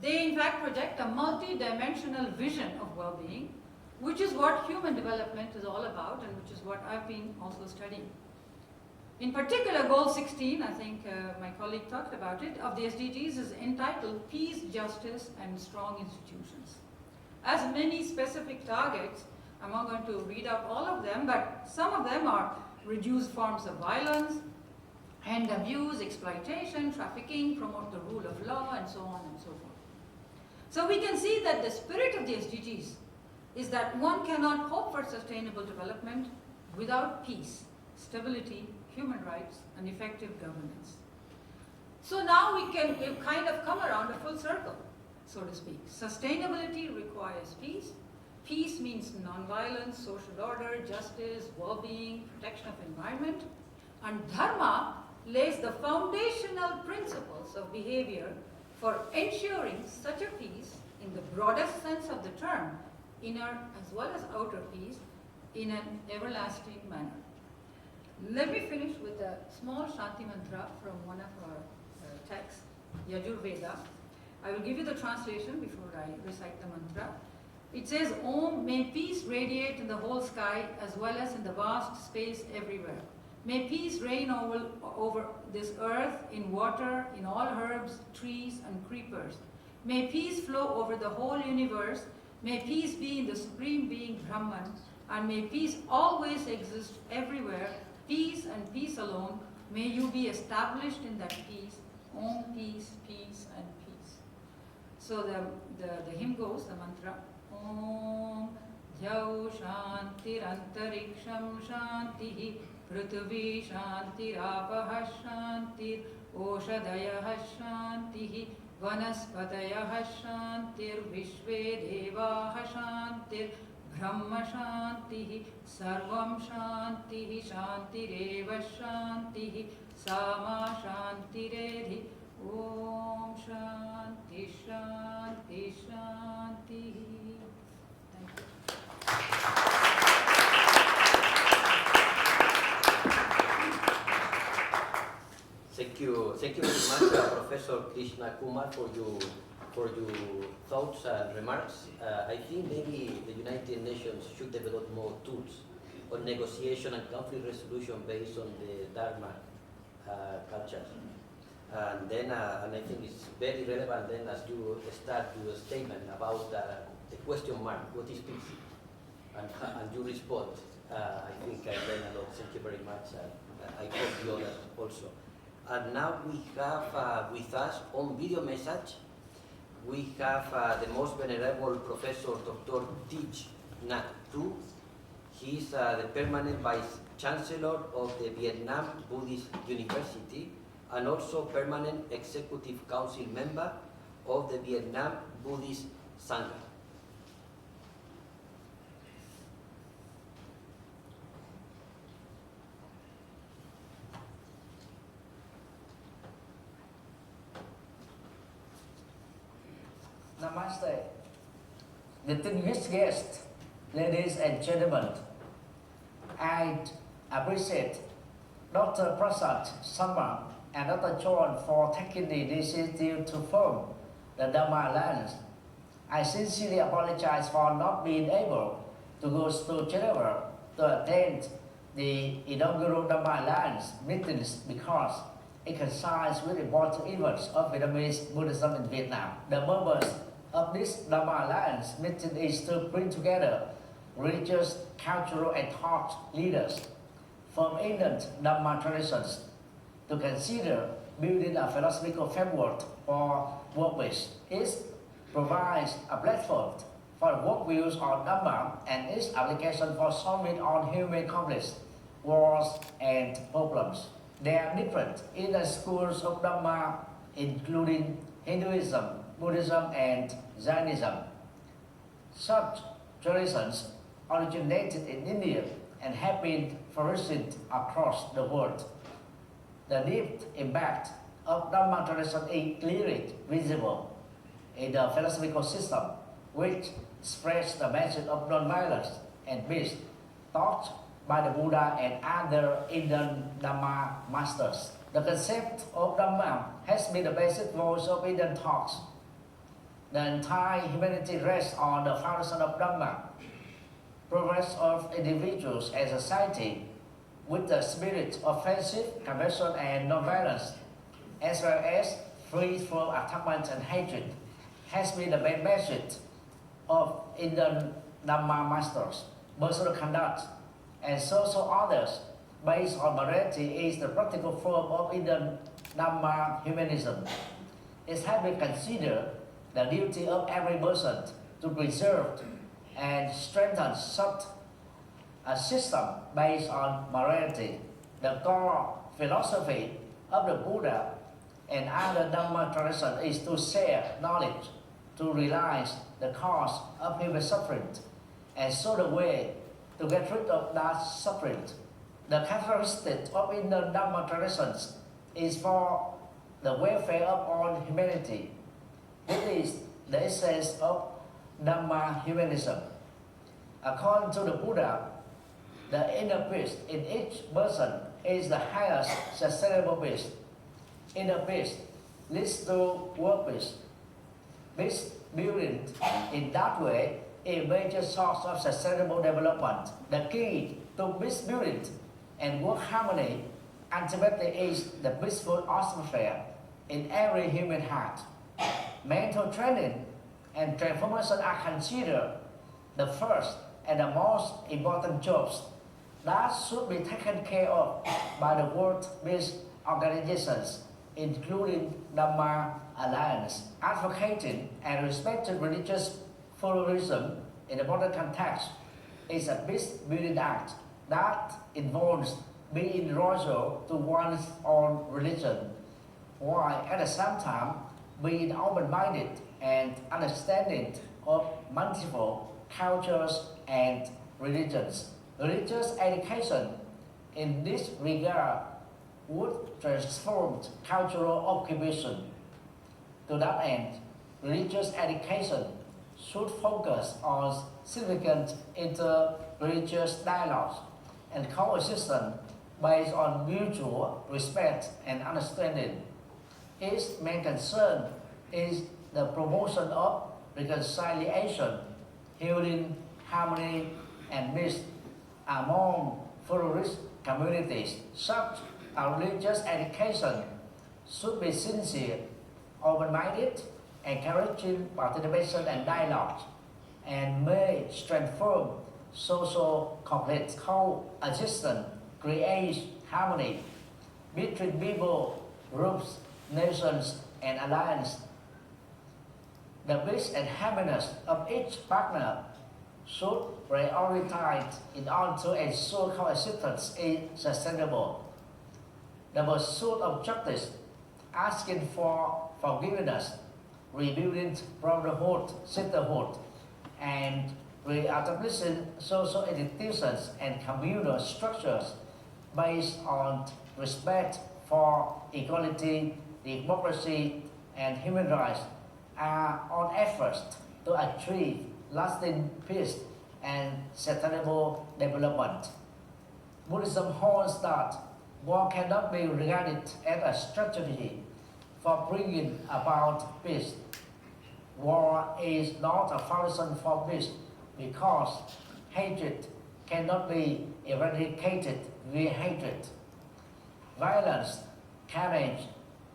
They in fact project a multi-dimensional vision of well-being, which is what human development is all about and which is what I've been also studying. In particular, goal 16, I think my colleague talked about it, of the SDGs is entitled Peace, Justice, and Strong Institutions. As many specific targets, I'm not going to read out all of them, but some of them are reduce forms of violence, end abuse, exploitation, trafficking, promote the rule of law, and so on and so forth. So we can see that the spirit of the SDGs is that one cannot hope for sustainable development without peace, stability, human rights, and effective governance. So now we've kind of come around a full circle, so to speak. Sustainability requires peace. Peace means non-violence, social order, justice, well-being, protection of environment. And Dharma lays the foundational principles of behavior for ensuring such a peace in the broadest sense of the term, inner as well as outer peace, in an everlasting manner. Let me finish with a small Shanti mantra from one of our texts, Yajurveda. I will give you the translation before I recite the mantra. It says, Om, may peace radiate in the whole sky as well as in the vast space everywhere. May peace reign over this earth, in water, in all herbs, trees, and creepers. May peace flow over the whole universe. May peace be in the Supreme Being Brahman. And may peace always exist everywhere. Peace and peace alone. May you be established in that peace. Om, peace, peace, and peace. So the hymn goes, the mantra. Om Jyau Shantir Antariksham Shantihi Prithvi Shantirapaha Shantir Oshadayah Shantihi Vanaspatayah Shantir Vishve Devaha Shantir Brahma Shantihi Sarvam Shantihi Shantireva Shantihi Sama Shantiredhi Om Shanti Shanti Shanti. Thank you very much, Professor KRISHNAKUMAR, for your thoughts and remarks. I think maybe the United Nations should develop more tools on negotiation and conflict resolution based on the Dharma culture. And then, and I think it's very relevant then as you start your statement about the question mark, what is peace? And you respond. I think I learned a lot. Thank you very much. I hope the others also. And now we have with us on video message, we have the most venerable Professor Dr. Thich Nhat Tu. He is the permanent Vice Chancellor of the Vietnam Buddhist University and also permanent Executive Council member of the Vietnam Buddhist Sangha. Namaste. Distinguished guests, ladies and gentlemen, I appreciate Dr. Prashant, SHARMA, and Dr. John for taking the initiative to form the Dharma Alliance. I sincerely apologize for not being able to go to Geneva to attend the inaugural Dharma Alliance meetings because it coincides with important events of Vietnamese Buddhism in Vietnam. The purpose of this Dharma Alliance meeting is to bring together religious, cultural, and thought leaders from ancient Dharma traditions to consider building a philosophical framework for workplace. It provides a platform for worldviews on Dharma and its application for solving all human conflicts, wars, and problems. There are different inner schools of Dharma, including Hinduism, Buddhism, and Jainism. Such traditions originated in India and have been flourishing across the world. The deep impact of Dharma tradition is clearly visible in the philosophical system, which spreads the message of non-violence and peace taught by the Buddha and other Indian Dharma masters. The concept of Dharma has been the basic voice of Indian thoughts. The entire humanity rests on the foundation of Dharma. Progress of individuals and society with the spirit of friendship, compassion, and non-violence, as well as free from attachment and hatred, has been the main message of Indian Dharma masters. Personal conduct and social orders based on morality is the practical form of Indian Dharma humanism. It has been considered the duty of every person to preserve and strengthen such a system based on morality. The core philosophy of the Buddha and other Dhamma traditions is to share knowledge, to realize the cause of human suffering, and show the way to get rid of that suffering. The characteristic of Indian Dhamma traditions is for the welfare of all humanity. This is the essence of Dhamma humanism. According to the Buddha, the inner peace in each person is the highest sustainable peace. Inner peace leads to world peace. Peace building in that way is a major source of sustainable development. The key to peace building and work harmony ultimately is the peaceful atmosphere in every human heart. Mental training and transformation are considered the first and the most important jobs that should be taken care of by the World Peace Organizations, including Dhamma Alliance. Advocating and respecting religious pluralism in the modern context is a peace-building act that involves being loyal to one's own religion, while at the same time being open-minded and understanding of multiple cultures and religions. Religious education in this regard would transform cultural occupation. To that end, religious education should focus on significant inter-religious dialogues and coexistence based on mutual respect and understanding. Its main concern is the promotion of reconciliation, healing, harmony, and peace among pluralist communities. Such a religious education should be sincere, open-minded, encouraging participation and dialogue, and may strengthen social conflict coexistence, create harmony between people, groups, nations, and alliances. The peace and happiness of each partner should prioritize in order to ensure coexistence is sustainable. The pursuit of justice, asking for forgiveness, rebuilding brotherhood, sisterhood, and re-establishing social institutions and communal structures based on respect for equality, democracy, and human rights are all efforts to achieve lasting peace and sustainable development. Buddhism holds that war cannot be regarded as a strategy for bringing about peace. War is not a foundation for peace because hatred cannot be eradicated with hatred. Violence, carnage,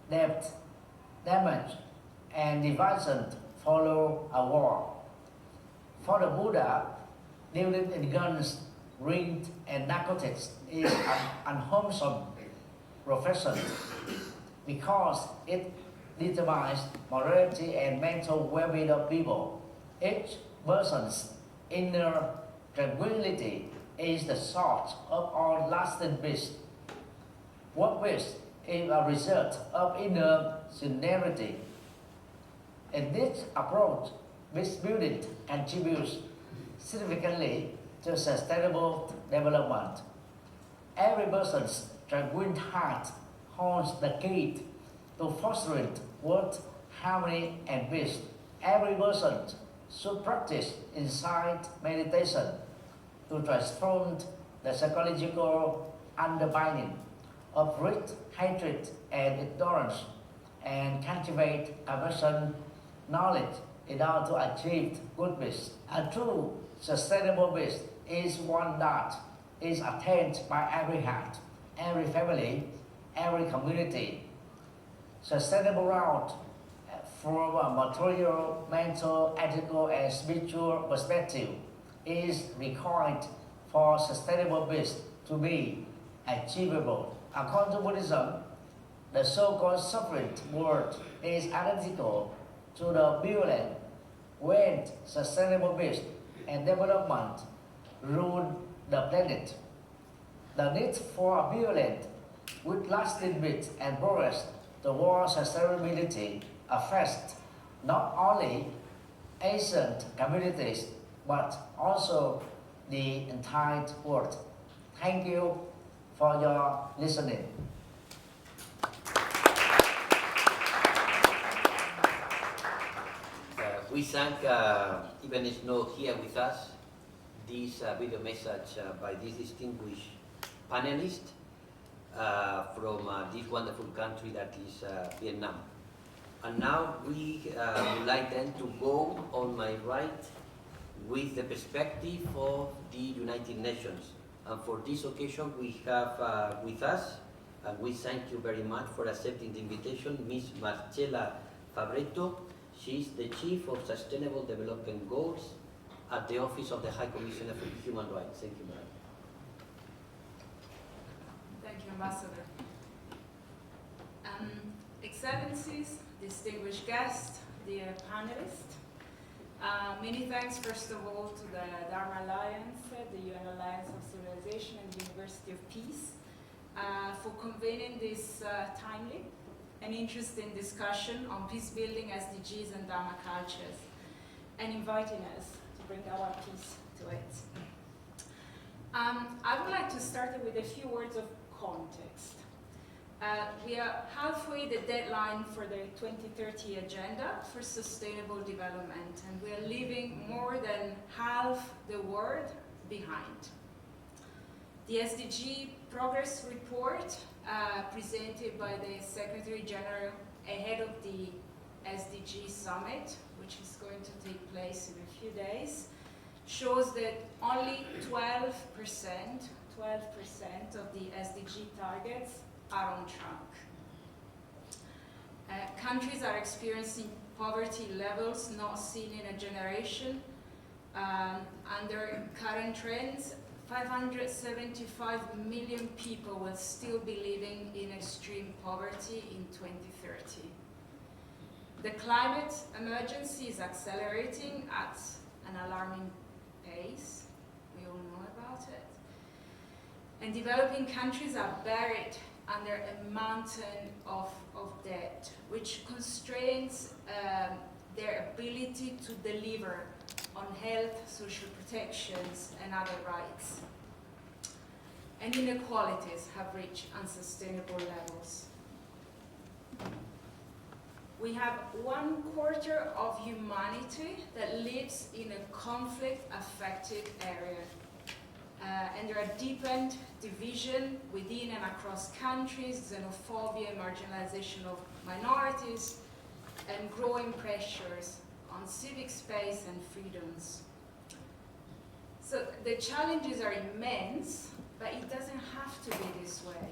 death, damage, and division follow a war. For the Buddha, dealing in guns, ring, and narcotics is an unwholesome profession because it determines morality and mental well-being of people. Each person's inner tranquility is the source of all lasting peace. World peace is a result of inner sincerity. In this approach, peace building contributes significantly to sustainable development. Every person's tranquil heart holds the key to fostering world harmony and peace. Every person should practice insight meditation to transform the psychological underpinning of greed, hatred, and ignorance, and cultivate compassion, knowledge in order to achieve good peace. A true sustainable peace is one that is attained by every heart, every family, every community. Sustainable route from a material, mental, ethical, and spiritual perspective is required for sustainable peace to be achievable. According to Buddhism, the so-called sovereign world is identical to the violent when sustainable peace and development rule the planet. The need for a violent with lasting peace and progress towards sustainability affects not only Asian communities but also the entire world. Thank you for your listening. We thank, even if not here with us, this video message by this distinguished panelist from this wonderful country that is Vietnam. And now we would like then to go on my right with the perspective of the United Nations. And for this occasion we have with us, and we thank you very much for accepting the invitation, Ms. Marcela Fabretto. She is the Chief of Sustainable Development Goals at the Office of the High Commissioner for Human Rights. Thank you, madam. Thank you, Ambassador. Excellencies, distinguished guests, dear panelists, many thanks first of all to the Dharma Alliance, the UN Alliance of Civilization and the University of Peace for convening this timely and interesting discussion on peace building, SDGs and Dharma cultures, and inviting us to bring our peace to it. I would like to start with a few words of context. We are halfway the deadline for the 2030 Agenda for Sustainable Development, and we are leaving more than half the world behind. The SDG Progress Report presented by the Secretary General ahead of the SDG Summit, which is going to take place in a few days, shows that only 12% of the SDG targets are on track. Countries are experiencing poverty levels not seen in a generation. Under current trends, 575 million people will still be living in extreme poverty in 2030. The climate emergency is accelerating at an alarming pace. We all know about it. And developing countries are buried under a mountain of debt, which constrains their ability to deliver on health, social protections, and other rights. And inequalities have reached unsustainable levels. We have 1/4 of humanity that lives in a conflict-affected area. And there are deepened division within and across countries, xenophobia, marginalization of minorities, and growing pressures on civic space and freedoms. So the challenges are immense, but it doesn't have to be this way.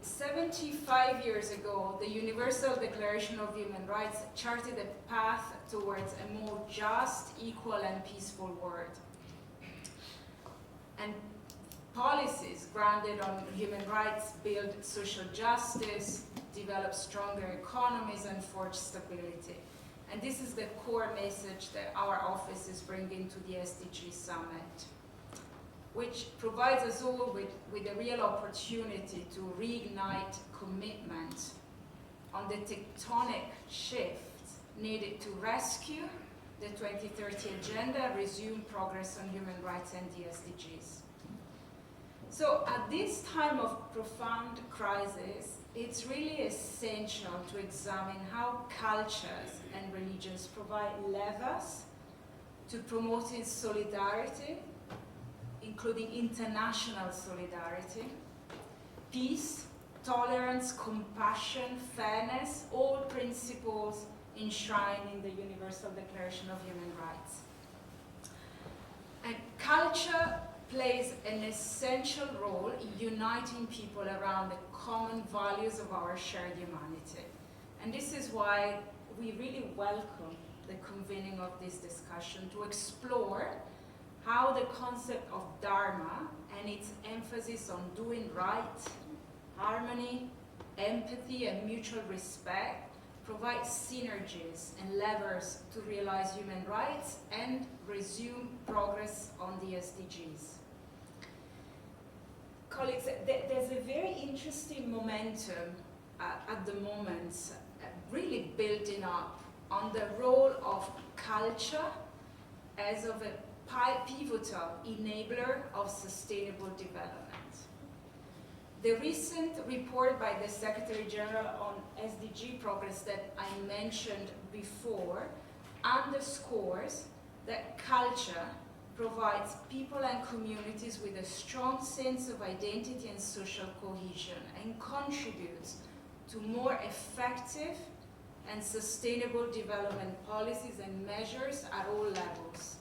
75 years ago, the Universal Declaration of Human Rights charted a path towards a more just, equal, and peaceful world. And policies grounded on human rights build social justice, develop stronger economies, and forge stability. And this is the core message that our office is bringing to the SDG Summit, which provides us all with a real opportunity to reignite commitment on the tectonic shifts needed to rescue the 2030 Agenda, resume progress on human rights and the SDGs. So at this time of profound crisis, it's really essential to examine how cultures and religions provide levers to promoting solidarity, including international solidarity, peace, tolerance, compassion, fairness, all principles enshrined in the Universal Declaration of Human Rights. And culture plays an essential role in uniting people around the common values of our shared humanity. And this is why we really welcome the convening of this discussion to explore how the concept of Dharma and its emphasis on doing right, harmony, empathy, and mutual respect provide synergies and levers to realize human rights and resume progress on the SDGs. Colleagues, there's a very interesting momentum at the moment, really building up on the role of culture as of a pivotal enabler of sustainable development. The recent report by the Secretary General on SDG progress that I mentioned before underscores that culture provides people and communities with a strong sense of identity and social cohesion and contributes to more effective and sustainable development policies and measures at all levels.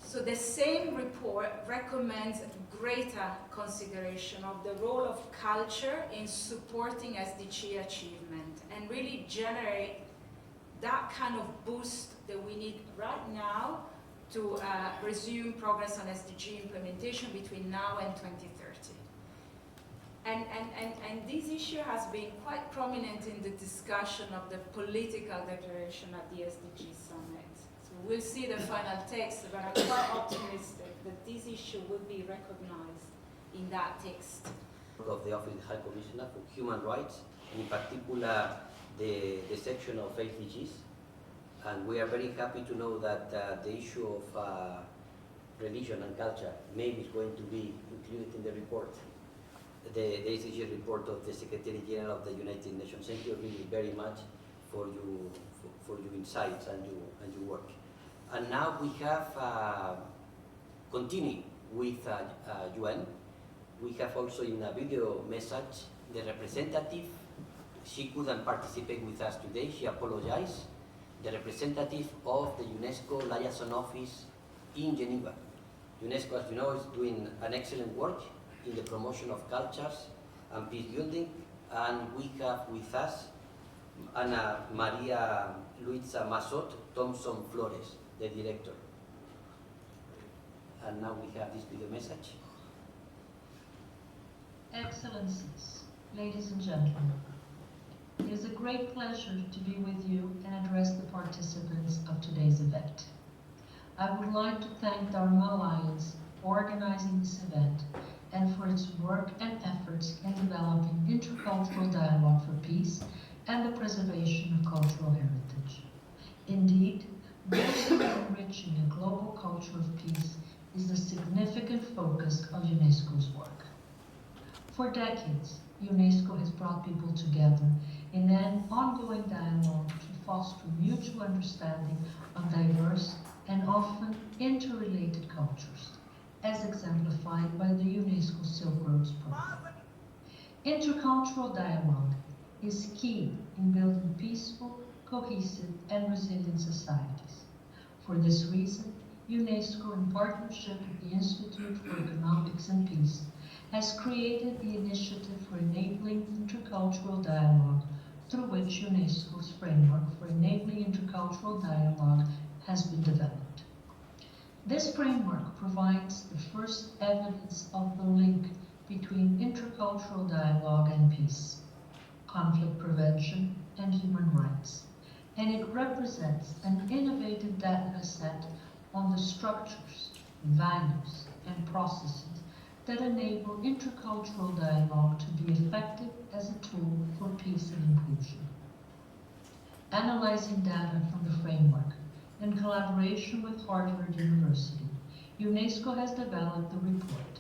So the same report recommends greater consideration of the role of culture in supporting SDG achievement and really generate that kind of boost that we need right now to resume progress on SDG implementation between now and 2030. And this issue has been quite prominent in the discussion of the political declaration at the SDG summit. So we'll see the final text, but I'm quite optimistic that this issue will be recognized in that text. Of the Office of the High Commissioner for Human Rights, and in particular the section of SDGs. And we are very happy to know that the issue of religion and culture maybe is going to be included in the report, the SDG report of the Secretary General of the United Nations. Thank you really very much for your insights and your work. And now we have continuing with UN. We have also in a video message the representative. She couldn't participate with us today. She apologized. The representative of the UNESCO liaison office in Geneva. UNESCO, as you know, is doing an excellent work in the promotion of cultures and peace building, and we have with us Ana Maria Luisa Masot Thompson Flores, the director. And now we have this video message. Excellencies, ladies and gentlemen, it is a great pleasure to be with you and address the participants of today's event. I would like to thank Dharma Alliance for organizing this event and for its work and efforts in developing intercultural dialogue for peace and the preservation of cultural heritage. Indeed, building and enriching a global culture of peace is a significant focus of UNESCO's work. For decades, UNESCO has brought people together in an ongoing dialogue to foster mutual understanding of diverse and often interrelated cultures, as exemplified by the UNESCO Silk Roads program. Intercultural dialogue is key in building peaceful, cohesive, and resilient societies. For this reason, UNESCO, in partnership with the Institute for Economics and Peace, has created the Initiative for Enabling Intercultural Dialogue, through which UNESCO's framework for enabling intercultural dialogue has been developed. This framework provides the first evidence of the link between intercultural dialogue and peace, conflict prevention, and human rights, and it represents an innovative data set on the structures, values, and processes that enable intercultural dialogue to be effective as a tool for peace and inclusion. Analyzing data from the framework in collaboration with Harvard University, UNESCO has developed the report,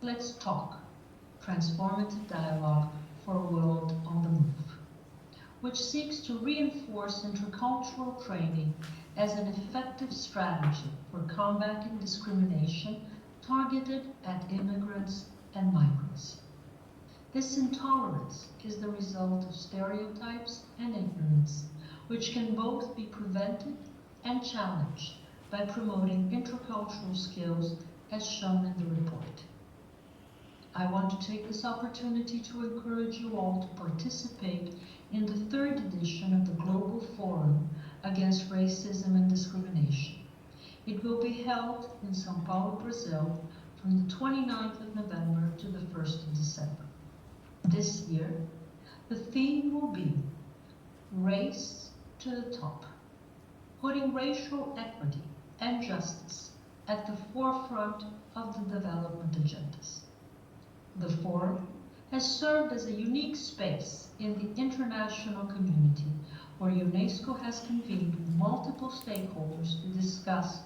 Let's Talk, Transformative Dialogue for a World on the Move, which seeks to reinforce intercultural training as an effective strategy for combating discrimination targeted at immigrants and migrants. This intolerance is the result of stereotypes and ignorance, which can both be prevented and challenged by promoting intercultural skills as shown in the report. I want to take this opportunity to encourage you all to participate in the 3rd edition of the Global Forum Against Racism and Discrimination. It will be held in São Paulo, Brazil, from the 29th of November to the 1st of December. This year, the theme will be Race to the Top, putting racial equity and justice at the forefront of the development agendas. The forum has served as a unique space in the international community where UNESCO has convened multiple stakeholders to discuss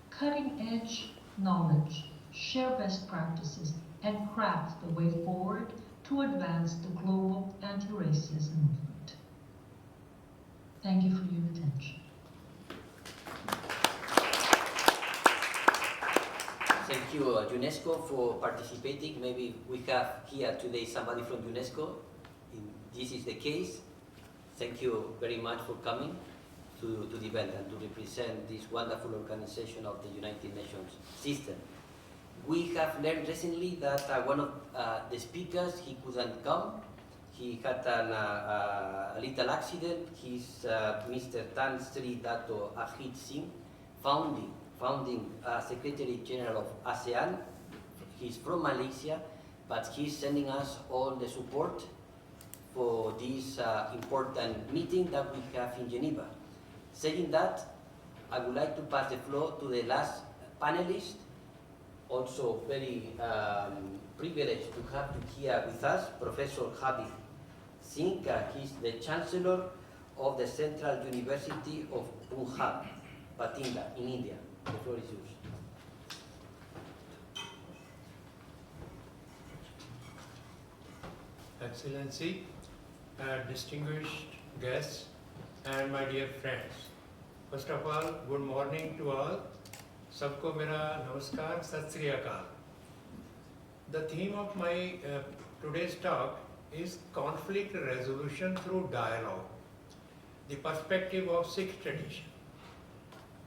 cutting-edge knowledge, share best practices, and craft the way forward to advance the global anti-racism movement. Thank you for your attention. Thank you, UNESCO, for participating. Maybe we have here today somebody from UNESCO. This is the case. Thank you very much for coming to the event and to represent this wonderful organization of the United Nations system. We have learned recently that one of the speakers, he couldn't come. He had a little accident. He's Mr. Tan Sri Dato Ajit Singh, founding Secretary General of ASEAN. He's from Malaysia, but he's sending us all the support for this important meeting that we have in Geneva. Saying that, I would like to pass the floor to the last panelist, also very privileged to have here with us, Professor Habib Singh. He's the Chancellor of the Central University of Punjab, Batinda, in India. The floor is yours. Excellency, distinguished guests, and my dear friends. First of all, good morning to all. Sabko mera namaskar, sat sri akal. The theme of my today's talk is conflict resolution through dialogue, the perspective of Sikh tradition.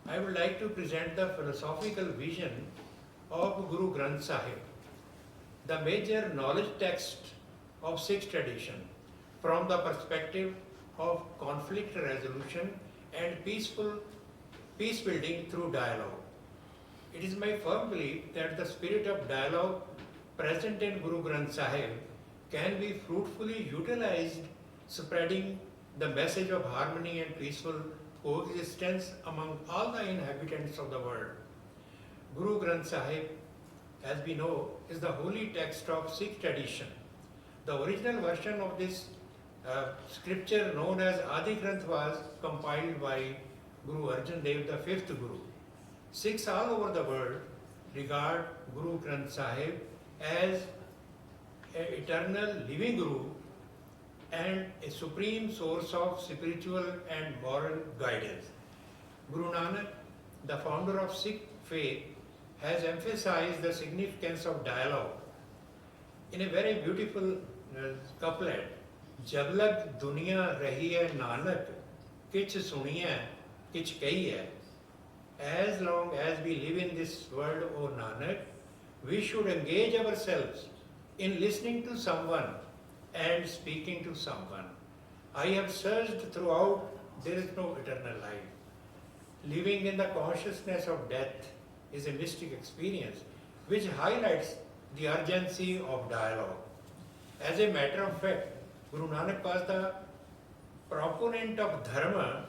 I would like to present the philosophical vision of Guru Granth Sahib, the major knowledge text of Sikh tradition, from the perspective of conflict resolution and peace building through dialogue. It is my firm belief that the spirit of dialogue present in Guru Granth Sahib can be fruitfully utilized, spreading the message of harmony and peaceful coexistence among all the inhabitants of the world. Guru Granth Sahib, as we know, is the holy text of Sikh tradition. The original version of this scripture, known as Adi Granth, was compiled by Guru Arjan Dev, the fifth Guru. Sikhs all over the world regard Guru Granth Sahib as an eternal living Guru and a supreme source of spiritual and moral guidance. Guru Nanak, the founder of Sikh faith, has emphasized the significance of dialogue in a very beautiful couplet. Jab lag duniya rahi hai Nanak, kich suniya, kich kahiye. As long as we live in this world, O Nanak, we should engage ourselves in listening to someone and speaking to someone. I have searched throughout, there is no eternal life. Living in the consciousness of death is a mystic experience which highlights the urgency of dialogue. As a matter of fact, Guru Nanak was the proponent of Dharma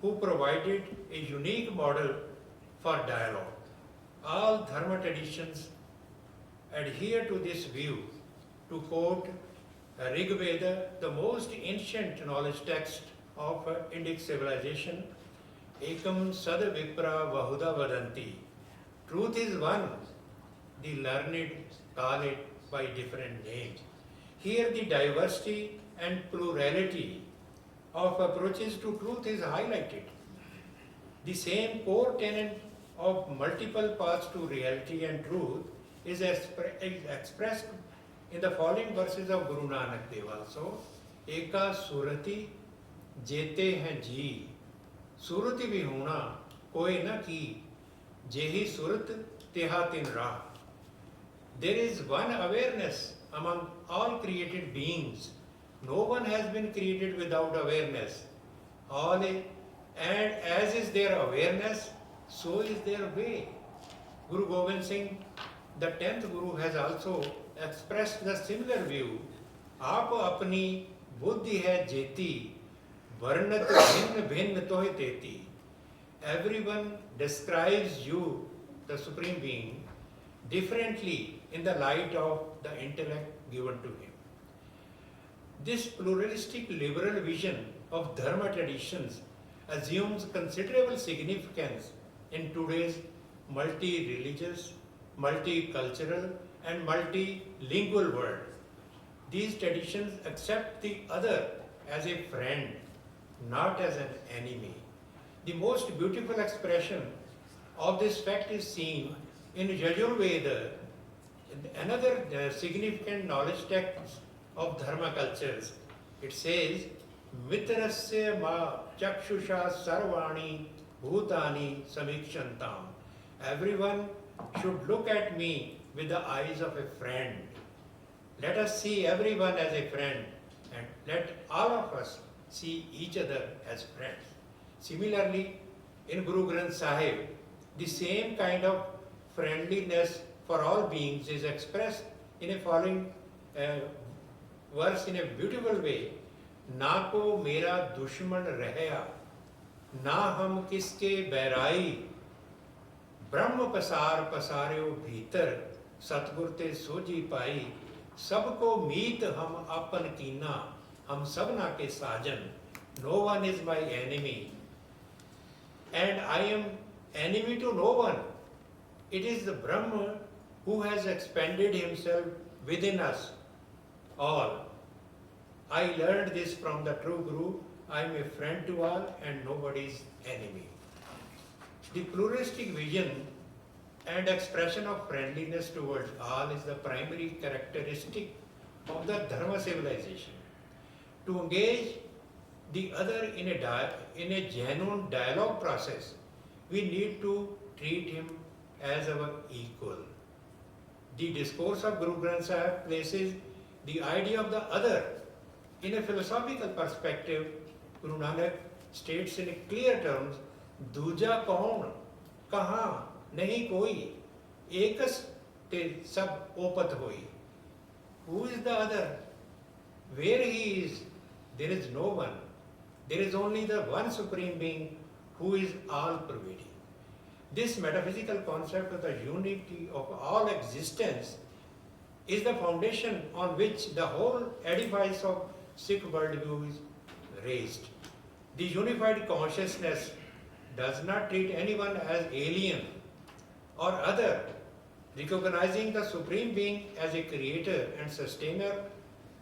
who provided a unique model for dialogue. All Dharma traditions adhere to this view. To quote Rig Veda, the most ancient knowledge text of Indic civilization, Ekam Sad Vipra Vahuda Vadanti. Truth is one, the learned call it by different names. Here the diversity and plurality of approaches to truth is highlighted. The same core tenet of multiple paths to reality and truth is expressed in the following verses of Guru Nanak Dev also. Eka surati jete hain ji, surati vihuna koi na ki, jehi surat teha tin rah. There is one awareness among all created beings. No one has been created without awareness. And as is their awareness, so is their way. Guru Gobind Singh, the 10th Guru, has also expressed the similar view. Aap apni buddhi hai jeti, varnat bhin bhin tohi teti. Everyone describes you, the Supreme Being, differently in the light of the intellect given to him. This pluralistic liberal vision of Dharma traditions assumes considerable significance in today's multi-religious, multicultural and multilingual world. These traditions accept the other as a friend, not as an enemy. The most beautiful expression of this fact is seen in Yajurveda, another significant knowledge text of Dharma cultures. It says, Mitrasya ma chakshusha sarvani bhutani samikshantam. Everyone should look at me with the eyes of a friend. Let us see everyone as a friend and let all of us see each other as friends. Similarly, in Guru Granth Sahib, the same kind of friendliness for all beings is expressed in a following verse in a beautiful way. Na ko mera dushman rahya, na hum kiske bairai, Brahm pasar pasaryo bhitar, Satgur te soji pai, sabko meet hum apan kina, hum sabna ke sajan. No one is my enemy, and I am enemy to no one. It is the Brahma who has expanded himself within us all. I learned this from the true Guru. I am a friend to all and nobody's enemy. The pluralistic vision and expression of friendliness towards all is the primary characteristic of the Dharma civilization. To engage the other in a genuine dialogue process, we need to treat him as our equal. The discourse of Guru Granth Sahib places the idea of the other in a philosophical perspective. Guru Nanak states in clear terms, Duja kaun, kaha, nahi koi, ekas te sab opat hoi. Who is the other? Where he is, there is no one. There is only the one Supreme Being who is all-pervading. This metaphysical concept of the unity of all existence is the foundation on which the whole edifice of Sikh worldview is raised. The unified consciousness does not treat anyone as alien or other, recognizing the Supreme Being as a creator and sustainer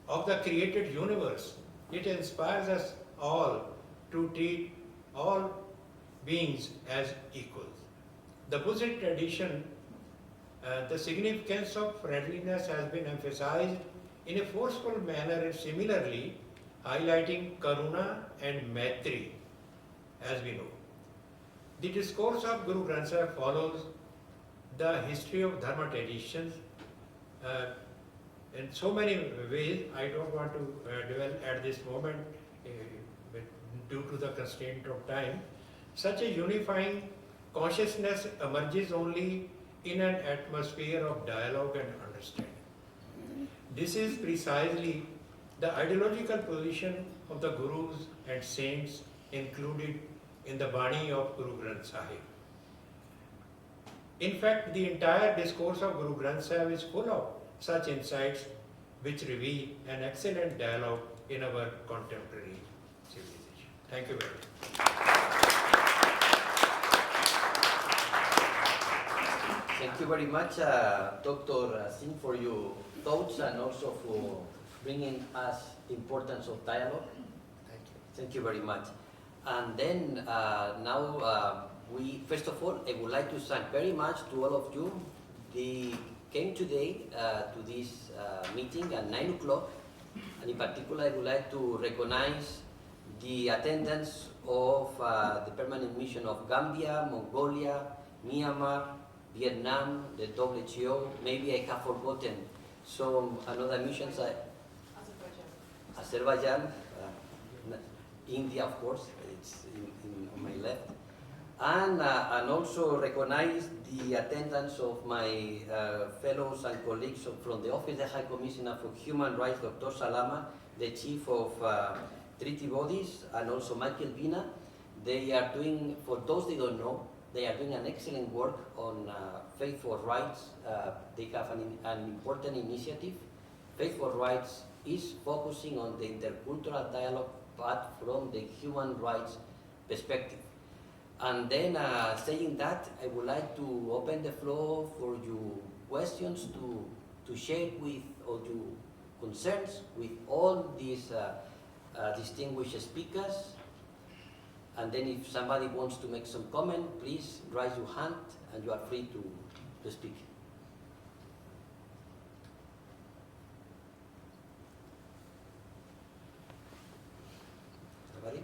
of the created universe. It inspires us all to treat all beings as equals. The Buddhist tradition, the significance of friendliness has been emphasized in a forceful manner and similarly highlighting Karuna and Maitri, as we know. The discourse of Guru Granth Sahib follows the history of Dharma traditions in so many ways. I don't want to dwell at this moment due to the constraint of time. Such a unifying consciousness emerges only in an atmosphere of dialogue and understanding. This is precisely the ideological position of the Gurus and Saints included in the Bani of Guru Granth Sahib. In fact, the entire discourse of Guru Granth Sahib is full of such insights which reveal an excellent dialogue in our contemporary civilization. Thank you very much. Thank you very much, Dr. Singh, for your thoughts and also for bringing us the importance of dialogue. Thank you. Thank you very much. And then now first of all, I would like to thank very much to all of you. They came today to this meeting at 9 o'clock, and in particular, I would like to recognize the attendance of the permanent mission of Gambia, Mongolia, Myanmar, Vietnam, the WTO. Maybe I have forgotten some another missions. Azerbaijan, India, of course, it's on my left. and also recognize the attendance of my fellows and colleagues from the Office of the High Commissioner for Human Rights, Dr. Salama, the Chief of Treaty Bodies, and also Michael Vina. They are doing, for those they don't know, they are doing an excellent work on Faith for Rights. They have an important initiative. Faith for Rights is focusing on the intercultural dialogue, but from the human rights perspective. And then saying that, I would like to open the floor for your questions to share with, or your concerns with all these distinguished speakers. And then if somebody wants to make some comment, please raise your hand and you are free to speak. Somebody?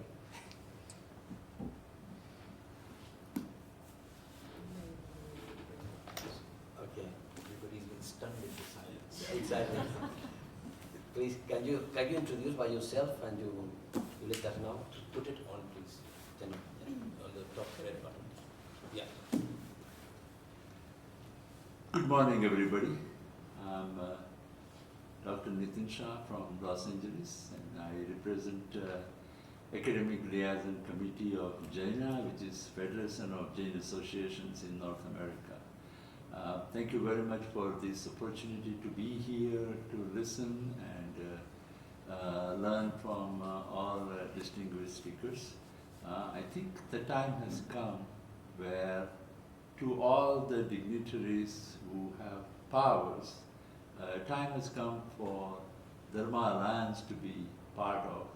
Okay. Everybody's been stunned into silence. Exactly. Please, can you introduce by yourself and you let us know? Put it on, please. Then, On the top red button. Yeah. Good morning, everybody. I'm Dr. Nitin Shah from Los Angeles, and I represent Academic Liaison Committee of JAIN, which is Federation of Jain Associations in North America. Thank you very much for this opportunity to be here, to listen and learn from all distinguished speakers. I think the time has come where to all the dignitaries who have powers, time has come for Dharma Alliance to be part of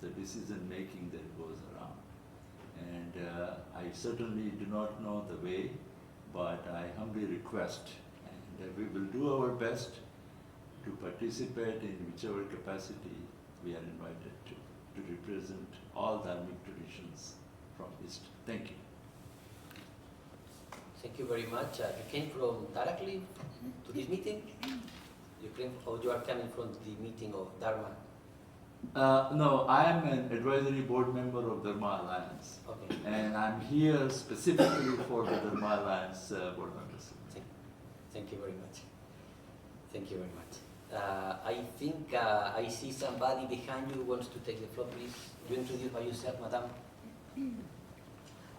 the decision making that goes around. And I certainly do not know the way, but I humbly request, and we will do our best to participate in whichever capacity we are invited to represent all dharmic traditions from East. Thank you. Thank you very much. You came from directly to this meeting? You came, or you are coming from the meeting of Dharma? No, I am an advisory board member of Dharma Alliance. Okay. And I'm here specifically for the Dharma Alliance board members. Thank you very much. Thank you very much. I think I see somebody behind you who wants to take the floor, please. You introduce by yourself, madam.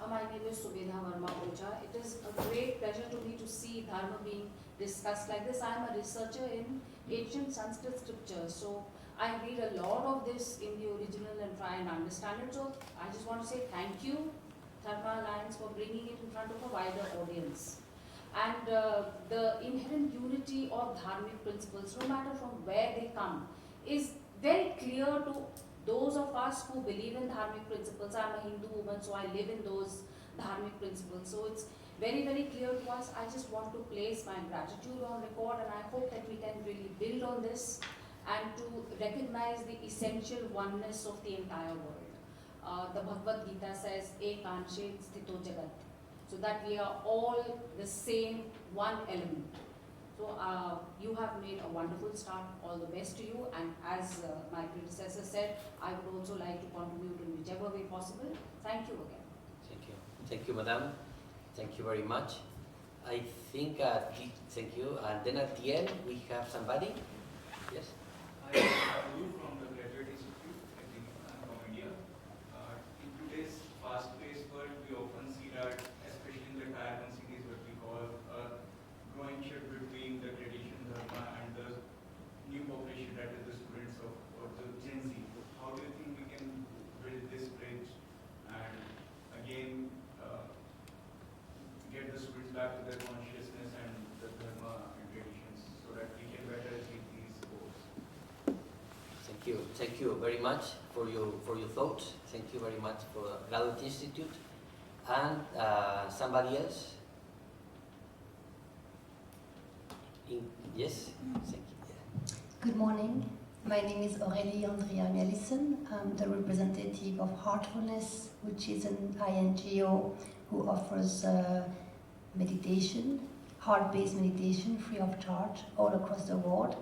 My name is Subedha Verma Oja. It is a great pleasure to me to see Dharma being discussed like this. I am a researcher in ancient Sanskrit scriptures, so I read a lot of this in the original and try and understand it. So I just want to say thank you, Dharma Alliance, for bringing it in front of a wider audience. And the inherent unity of dharmic principles, no matter from where they come, is very clear to those of us who believe in dharmic principles. I'm a Hindu woman, so I live in those dharmic principles. So it's very, very clear to us. I just want to place my gratitude on record, and I hope that we can really build on this and to recognize the essential oneness of the entire world. The Bhagavad Gita says, Ekanshe sthito jagat, so that we are all the same one element. So you have made a wonderful start. All the best to you. And as my predecessor said, I would also like to contribute in whichever way possible. Thank you again. Thank you. Thank you, madam. Thank you very much. I think, thank you. And then at the end, we have somebody. Yes? I am from the Graduate Institute from India. In today's fast-paced world, we often see that, especially in the Tier 1 cities, what we call a growing shift between the tradition dharma and the new population, that is the students of the Gen Z. How do you think we can build this bridge and again get the students back to their consciousness and the dharma and traditions so that we can better achieve these goals? Thank you very much for your thoughts. Thank you very much for Graduate Institute. And somebody else? Yes? Thank you. Yeah. Good morning. My name is Aurélie Andrea Mellison. I'm the representative of Heartfulness, which is an INGO who offers meditation, heart-based meditation, free of charge, all across the world.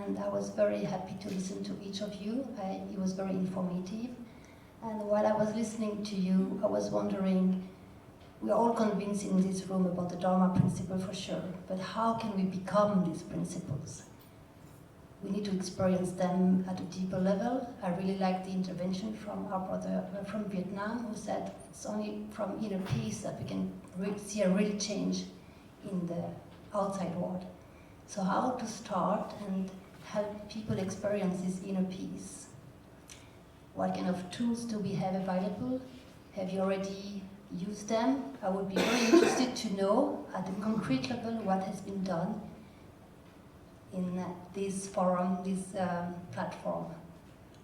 And I was very happy to listen to each of you. It was very informative. And while I was listening to you, I was wondering, we are all convinced in this room about the Dharma principle for sure, but how can we become these principles? We need to experience them at a deeper level. I really like the intervention from our brother from Vietnam, who said it's only from inner peace that we can see a real change in the outside world. So how to start and help people experience this inner peace? What kind of tools do we have available? Have you already used them? I would be very interested to know at a concrete level what has been done in this forum, this platform.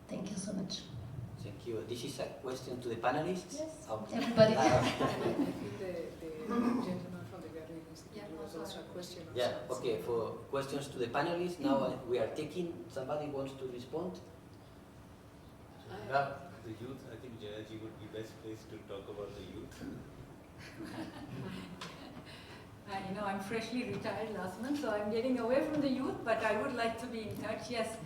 Thank you so much. Thank you. This is a question to the panelists? Yes, Okay. everybody. The gentleman from the Gathering Institute, there was also a question. Yeah, okay, for questions to the panelists, now we are taking, somebody wants to respond? The youth, I think Jayaji would be best placed to talk about the youth. You know, I'm freshly retired last month, so I'm getting away from the youth, but I would like to be in touch, yes.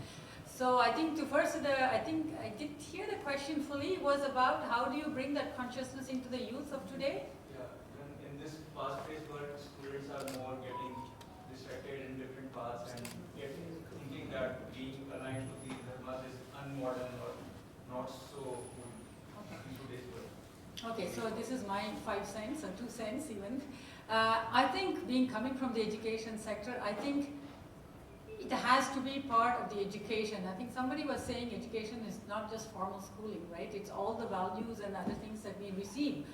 So I think I think I didn't hear the question fully, was about how do you bring that consciousness into the youth of today? Yeah, in this fast-paced world, students are more getting distracted in different paths and thinking that being aligned to these dharmas is unmodern or not so good in today's world. Okay, so this is my 5 cents or 2 cents even. I think coming from the education sector, I think it has to be part of the education. I think somebody was saying education is not just formal schooling, right? It's all the values and other things that we receive.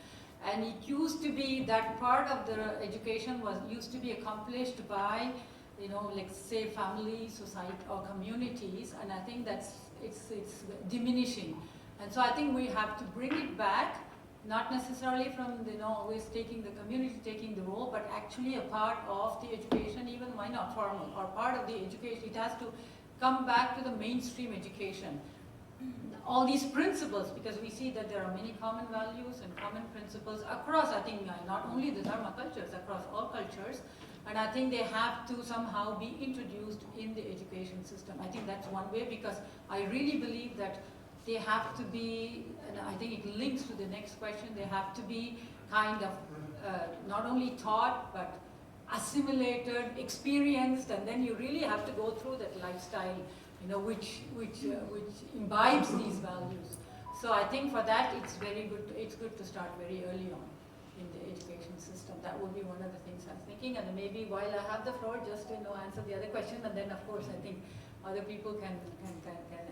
And it used to be that part of the education used to be accomplished by, you know, like say family, society or communities, and I think it's diminishing. And so I think we have to bring it back, not necessarily from, you know, always taking the community taking the role, but actually a part of the education, even why not formal, or part of the education. It has to come back to the mainstream education. All these principles, because we see that there are many common values and common principles across, I think, not only the Dharma cultures, across all cultures, and I think they have to somehow be introduced in the education system. I think that's one way, because I really believe that they have to be, and I think it links to the next question, they have to be kind of not only taught, but assimilated, experienced, and then you really have to go through that lifestyle, you know, which imbibes these values. So I think for that it's good to start very early on in the education system. That would be one of the things I'm thinking, and maybe while I have the floor, just to answer the other question, and then of course I think other people can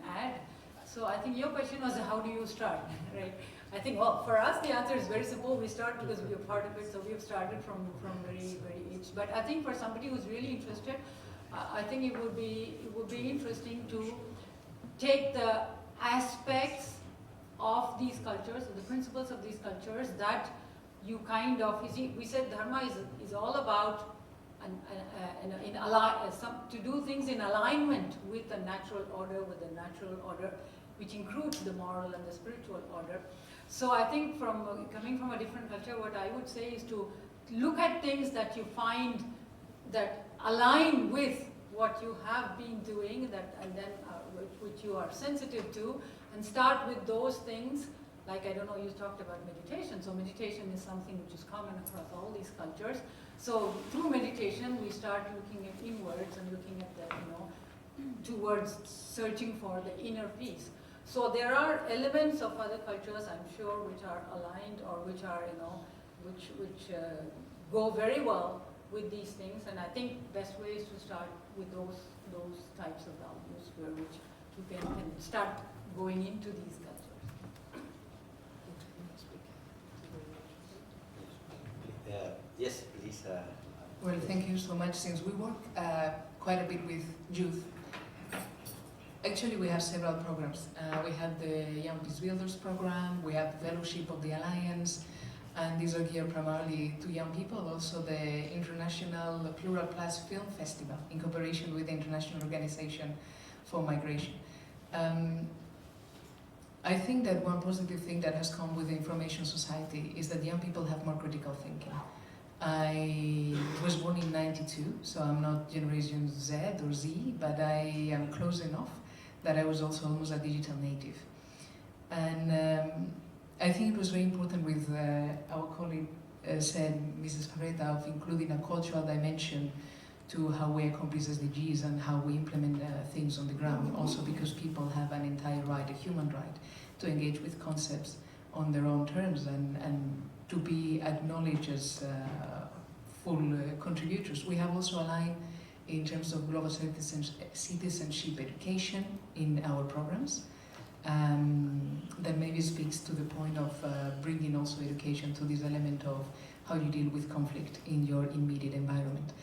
add. So I think your question was how do you start, right? I think, well, for us the answer is very simple. We start because we are part of it, so we have started from very each. But I think for somebody who's really interested, I think it would be interesting to take the aspects of these cultures, the principles of these cultures that you kind of, you see, we said Dharma is all about to do things in alignment with the natural order, which includes the moral and the spiritual order. So I think coming from a different culture, what I would say is to look at things that you find that align with what you have been doing, which you are sensitive to, and start with those things. Like, I don't know, you talked about meditation. So meditation is something which is common across all these cultures. So through meditation, we start looking at inwards and looking at the, towards searching for the inner peace. So there are elements of other cultures, I'm sure, which are aligned or which are, which go very well with these things. And I think best way is to start with those types of values, which you can start going into these cultures. Yes, please. Well, thank you so much. Since we work quite a bit with youth, actually we have several programs. We have the Young Peacebuilders program, we have the Fellowship of the Alliance, and these are geared primarily to young people. Also the International Plural Plus Film Festival in cooperation with the International Organization for Migration. I think that one positive thing that has come with the information society is that young people have more critical thinking. I was born in '92, so I'm not Generation Z or Z, but I am close enough that I was also almost a digital native. And I think it was very important with our colleague said, Mrs. Pareta, of including a cultural dimension to how we accomplish SDGs and how we implement things on the ground, also because people have an entire right, a human right, to engage with concepts on their own terms and to be acknowledged as full contributors. We have also a line in terms of global citizenship education in our programs that maybe speaks to the point of bringing also education to this element of how you deal with conflict in your immediate environment.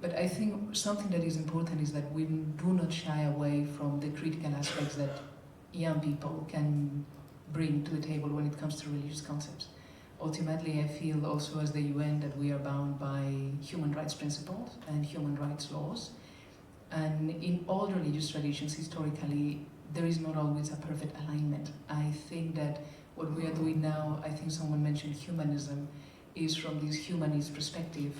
But I think something that is important is that we do not shy away from the critical aspects that young people can bring to the table when it comes to religious concepts. Ultimately, I feel also as the UN that we are bound by human rights principles and human rights laws. And in all religious traditions, historically, there is not always a perfect alignment. I think that what we are doing now, I think someone mentioned humanism, is from this humanist perspective,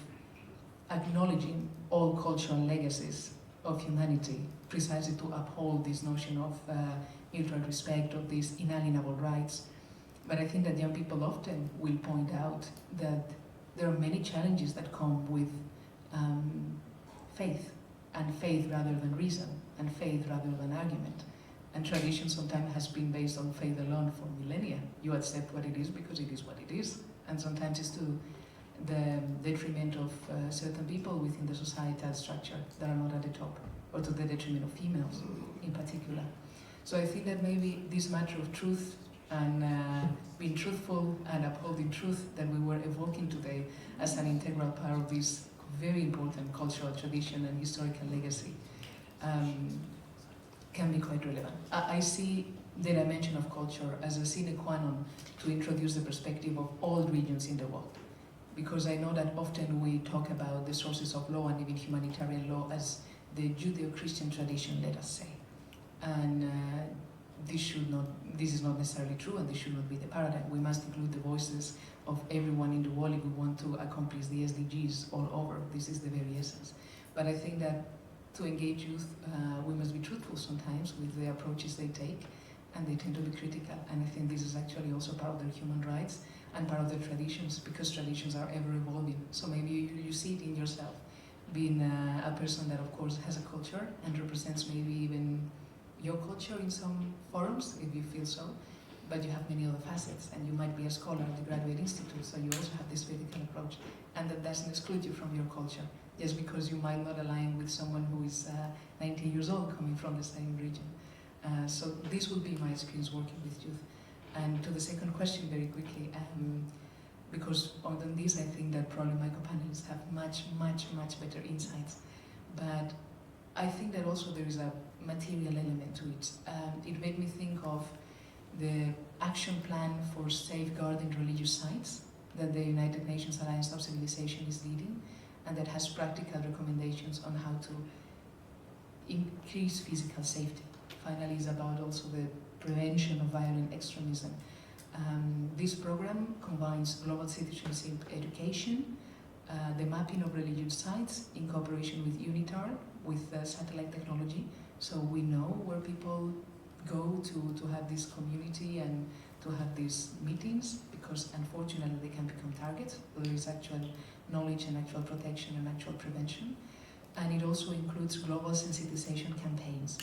acknowledging all cultural legacies of humanity, precisely to uphold this notion of mutual respect, of these inalienable rights. But I think that young people often will point out that there are many challenges that come with faith, and faith rather than reason, and faith rather than argument. And tradition sometimes has been based on faith alone for millennia. You accept what it is because it is what it is. And sometimes it's to the detriment of certain people within the societal structure that are not at the top, or to the detriment of females in particular. So I think that maybe this matter of truth and being truthful and upholding truth that we were evoking today as an integral part of this very important cultural tradition and historical legacy can be quite relevant. I see the dimension of culture as a sine qua non to introduce the perspective of all regions in the world. Because I know that often we talk about the sources of law and even humanitarian law as the Judeo-Christian tradition, let us say. And this is not necessarily true, and this should not be the paradigm. We must include the voices of everyone in the world if we want to accomplish the SDGs all over. This is the very essence. But I think that to engage youth, we must be truthful sometimes with the approaches they take, and they tend to be critical. And I think this is actually also part of their human rights and part of their traditions, because traditions are ever evolving. So maybe you see it in yourself, being a person that of course has a culture and represents maybe even your culture in some forums, if you feel so, but you have many other facets, and you might be a scholar at the Graduate Institute, so you also have this critical approach, and that doesn't exclude you from your culture, just because you might not align with someone who is 19 years old coming from the same region. So this would be my experience working with youth. And to the second question very quickly, because on this I think that probably my co-panelists have much better insights, but I think that also there is a material element to it. It made me think of the action plan for safeguarding religious sites that the United Nations Alliance of Civilization is leading, and that has practical recommendations on how to increase physical safety. Finally, it's about also the prevention of violent extremism. This program combines global citizenship education, the mapping of religious sites in cooperation with UNITAR, with satellite technology, so we know where people go to have this community and to have these meetings, because unfortunately they can become targets. There is actual knowledge and actual protection and actual prevention. And it also includes global sensitization campaigns.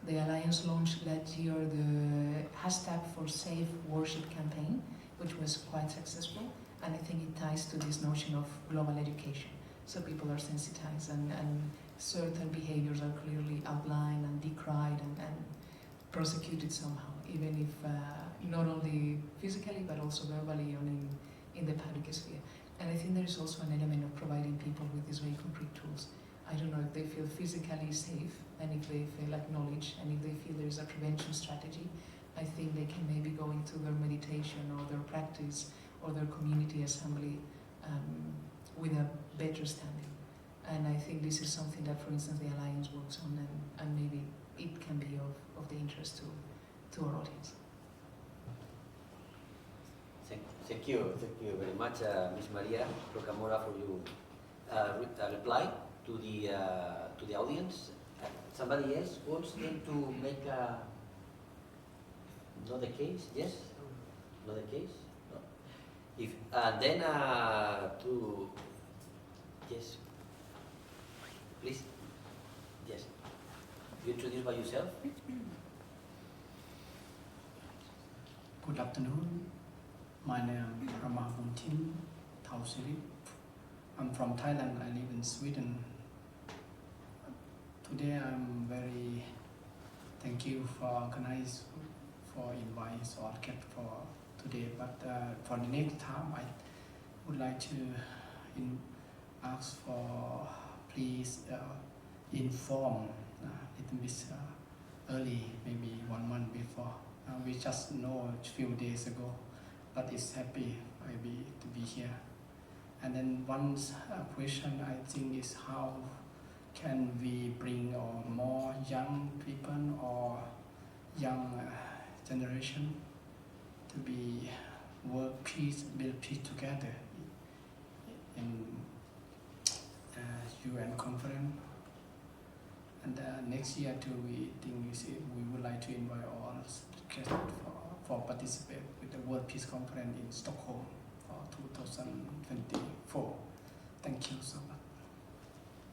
The Alliance launched last year the hashtag for Safe Worship campaign, which was quite successful, and I think it ties to this notion of global education. So people are sensitized, and certain behaviors are clearly outlined and decried and prosecuted somehow, even if not only physically but also verbally and in the public sphere. And I think there is also an element of providing people with these very concrete tools. I don't know if they feel physically safe, and if they feel acknowledged, and if they feel there is a prevention strategy, I think they can maybe go into their meditation or their practice or their community assembly with a better standing. And I think this is something that, for instance, the Alliance works on, and maybe it can be of the interest to our audience. Thank you very much, Ms. Maria Rocamora, for your reply to the audience. Somebody else wants to make a not the case? Yes? Not the case? No. If then to yes, please. Yes. You introduce by yourself. Good afternoon. My name is Ramapuntin Tausiri. I'm from Thailand. I live in Sweden. Today I'm very thank you for organize for invite or get for today. But for the next time, I would like to ask for please inform a little bit early, maybe 1 month before. We just know a few days ago, but it's happy maybe to be here. And then one question I think is how can we bring more young people or young generation to be work peace, build peace together in UN conference. And next year too, we think we would like to invite all guests for participate with the World Peace Conference in Stockholm for 2024. Thank you so much.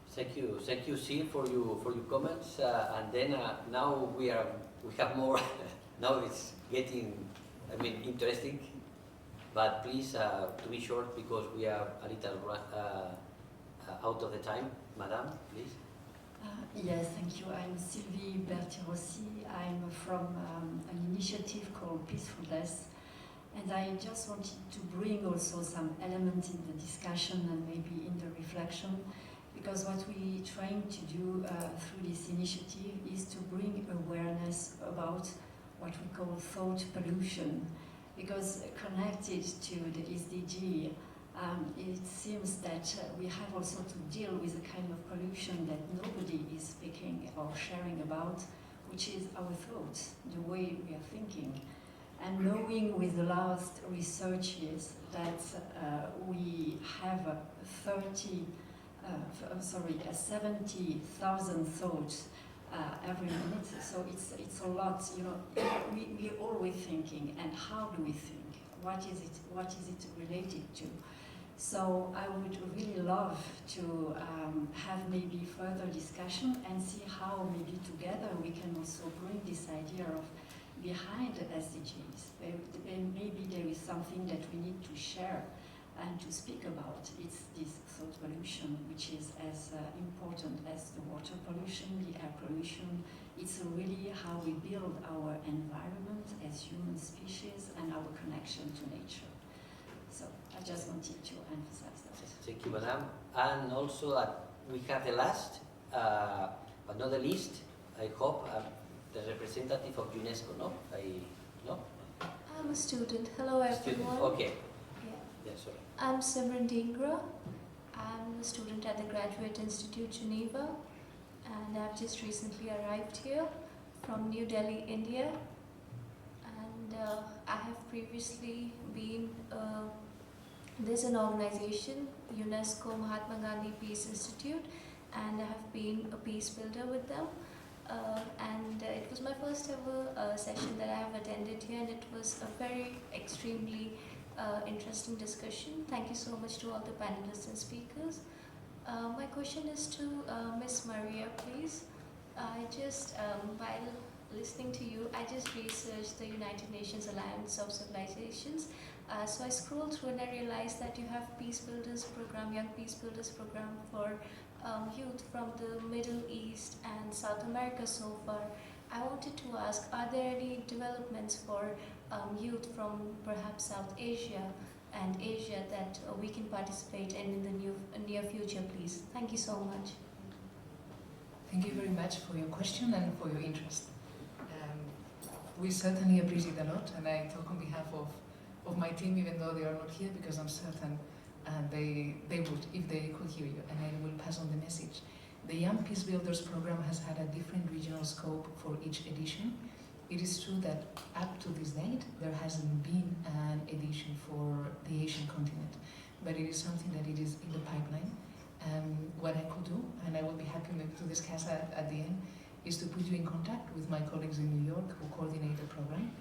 Thank you, Sil, for your comments. And then now we have more. Now it's getting, interesting. But please, to be short, because we are a little out of the time. Madame, please. Yes, thank you. I'm Sylvie Bertirossi. I'm from an initiative called Peacebuilding, and I just wanted to bring also some elements in the discussion and maybe in the reflection, because what we're trying to do through this initiative is to bring awareness about what we call thought pollution, because connected to the SDG, it seems that we have also to deal with a kind of pollution that nobody is speaking or sharing about, which is our thoughts, the way we are thinking. And knowing with the last researches that we have 70,000 thoughts every minute, so it's a lot. We're always thinking, and how do we think? What is it related to? So I would really love to have maybe further discussion and see how maybe together we can also bring this idea of behind the SDGs. Maybe there is something that we need to share and to speak about. It's this thought pollution, which is as important as the water pollution, the air pollution. It's really how we build our environment as human species and our connection to nature. So I just wanted to emphasize that. Thank you, Madame. And also we have the last, but not the least, I hope, the representative of UNESCO, no? No? I'm a student. Hello, everyone. Student, okay. Yeah. Sorry. I'm Simran Dhingra. I'm a student at the Graduate Institute, Geneva, and I've just recently arrived here from New Delhi, India. And I have previously been, there's an organization, UNESCO Mahatma Gandhi Peace Institute, and I have been a peace builder with them. And it was my first ever session that I have attended here, and it was a very extremely interesting discussion. Thank you so much to all the panelists and speakers. My question is to Ms. Maria, please. I just, while listening to you, I just researched the United Nations Alliance of Civilizations. So I scrolled through and I realized that you have Peace Builders program, Young Peace Builders program for youth from the Middle East and South America so far. I wanted to ask, are there any developments for youth from perhaps South Asia and Asia that we can participate in the near future, please? Thank you so much. Thank you very much for your question and for your interest. We certainly appreciate a lot, and I talk on behalf of my team, even though they are not here, because I'm certain they would, if they could hear you, and I will pass on the message. The Young Peace Builders program has had a different regional scope for each edition. It is true that up to this date, there hasn't been an edition for the Asian continent, but it is something that it is in the pipeline. What I could do, and I will be happy maybe to discuss at the end, is to put you in contact with my colleagues in New York who coordinate the program,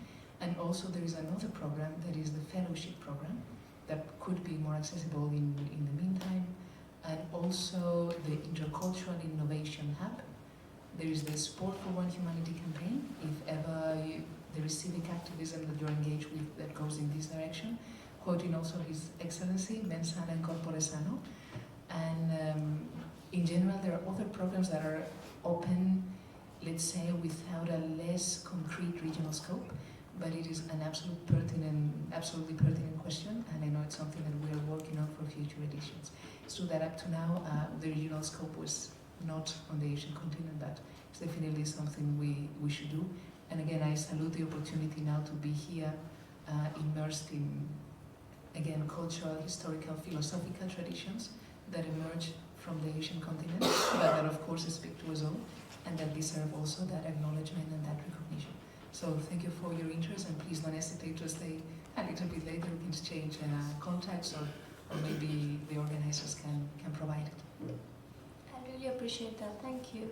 and And also there is another program that is the fellowship program that could be more accessible in the meantime. And also the Intercultural Innovation Hub. There is the Sport for One Humanity campaign, if ever there is civic activism that you're engaged with that goes in this direction, quoting also His Excellency, Mens Sana and Corpore Sano. And in general, there are other programs that are open, let's say, without a less concrete regional scope, but it is an absolutely pertinent question, and I know it's something that we are working on for future editions. It's true that up to now, the regional scope was not on the Asian continent, but it's definitely something we should do. And again, I salute the opportunity now to be here, immersed in, again, cultural, historical, philosophical traditions that emerge from the Asian continent, but that of course speak to us all, and that deserve also that acknowledgement and that recognition. So thank you for your interest, and please don't hesitate to stay a little bit later. We can exchange contacts, or maybe the organizers can provide it. I really appreciate that. Thank you.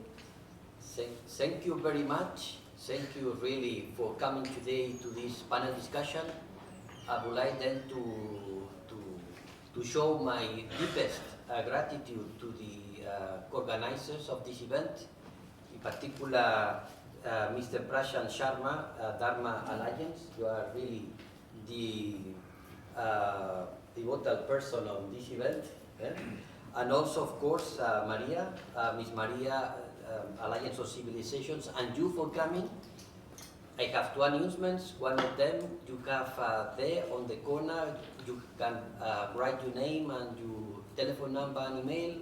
Thank you very much. Thank you really for coming today to this panel discussion. I would like then to show my deepest gratitude to the organizers of this event, in particular Mr. Prashant Sharma, Dharma Alliance. You are really the pivotal person on this event. And also, of course, Maria, Miss Maria, Alliance of Civilizations, and you for coming. I have two announcements. One of them you have there on the corner. You can write your name and your telephone number and email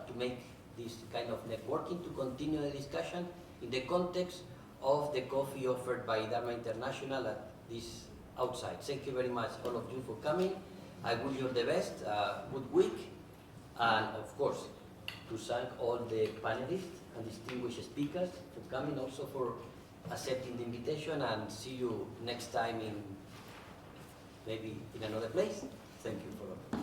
to make this kind of networking, to continue the discussion in the context of the coffee offered by Dharma International at this outside. Thank you very much, all of you, for coming. I wish you the best, good week, and of course, to thank all the panelists and distinguished speakers for coming, also for accepting the invitation, and see you next time in maybe in another place. Thank you for all.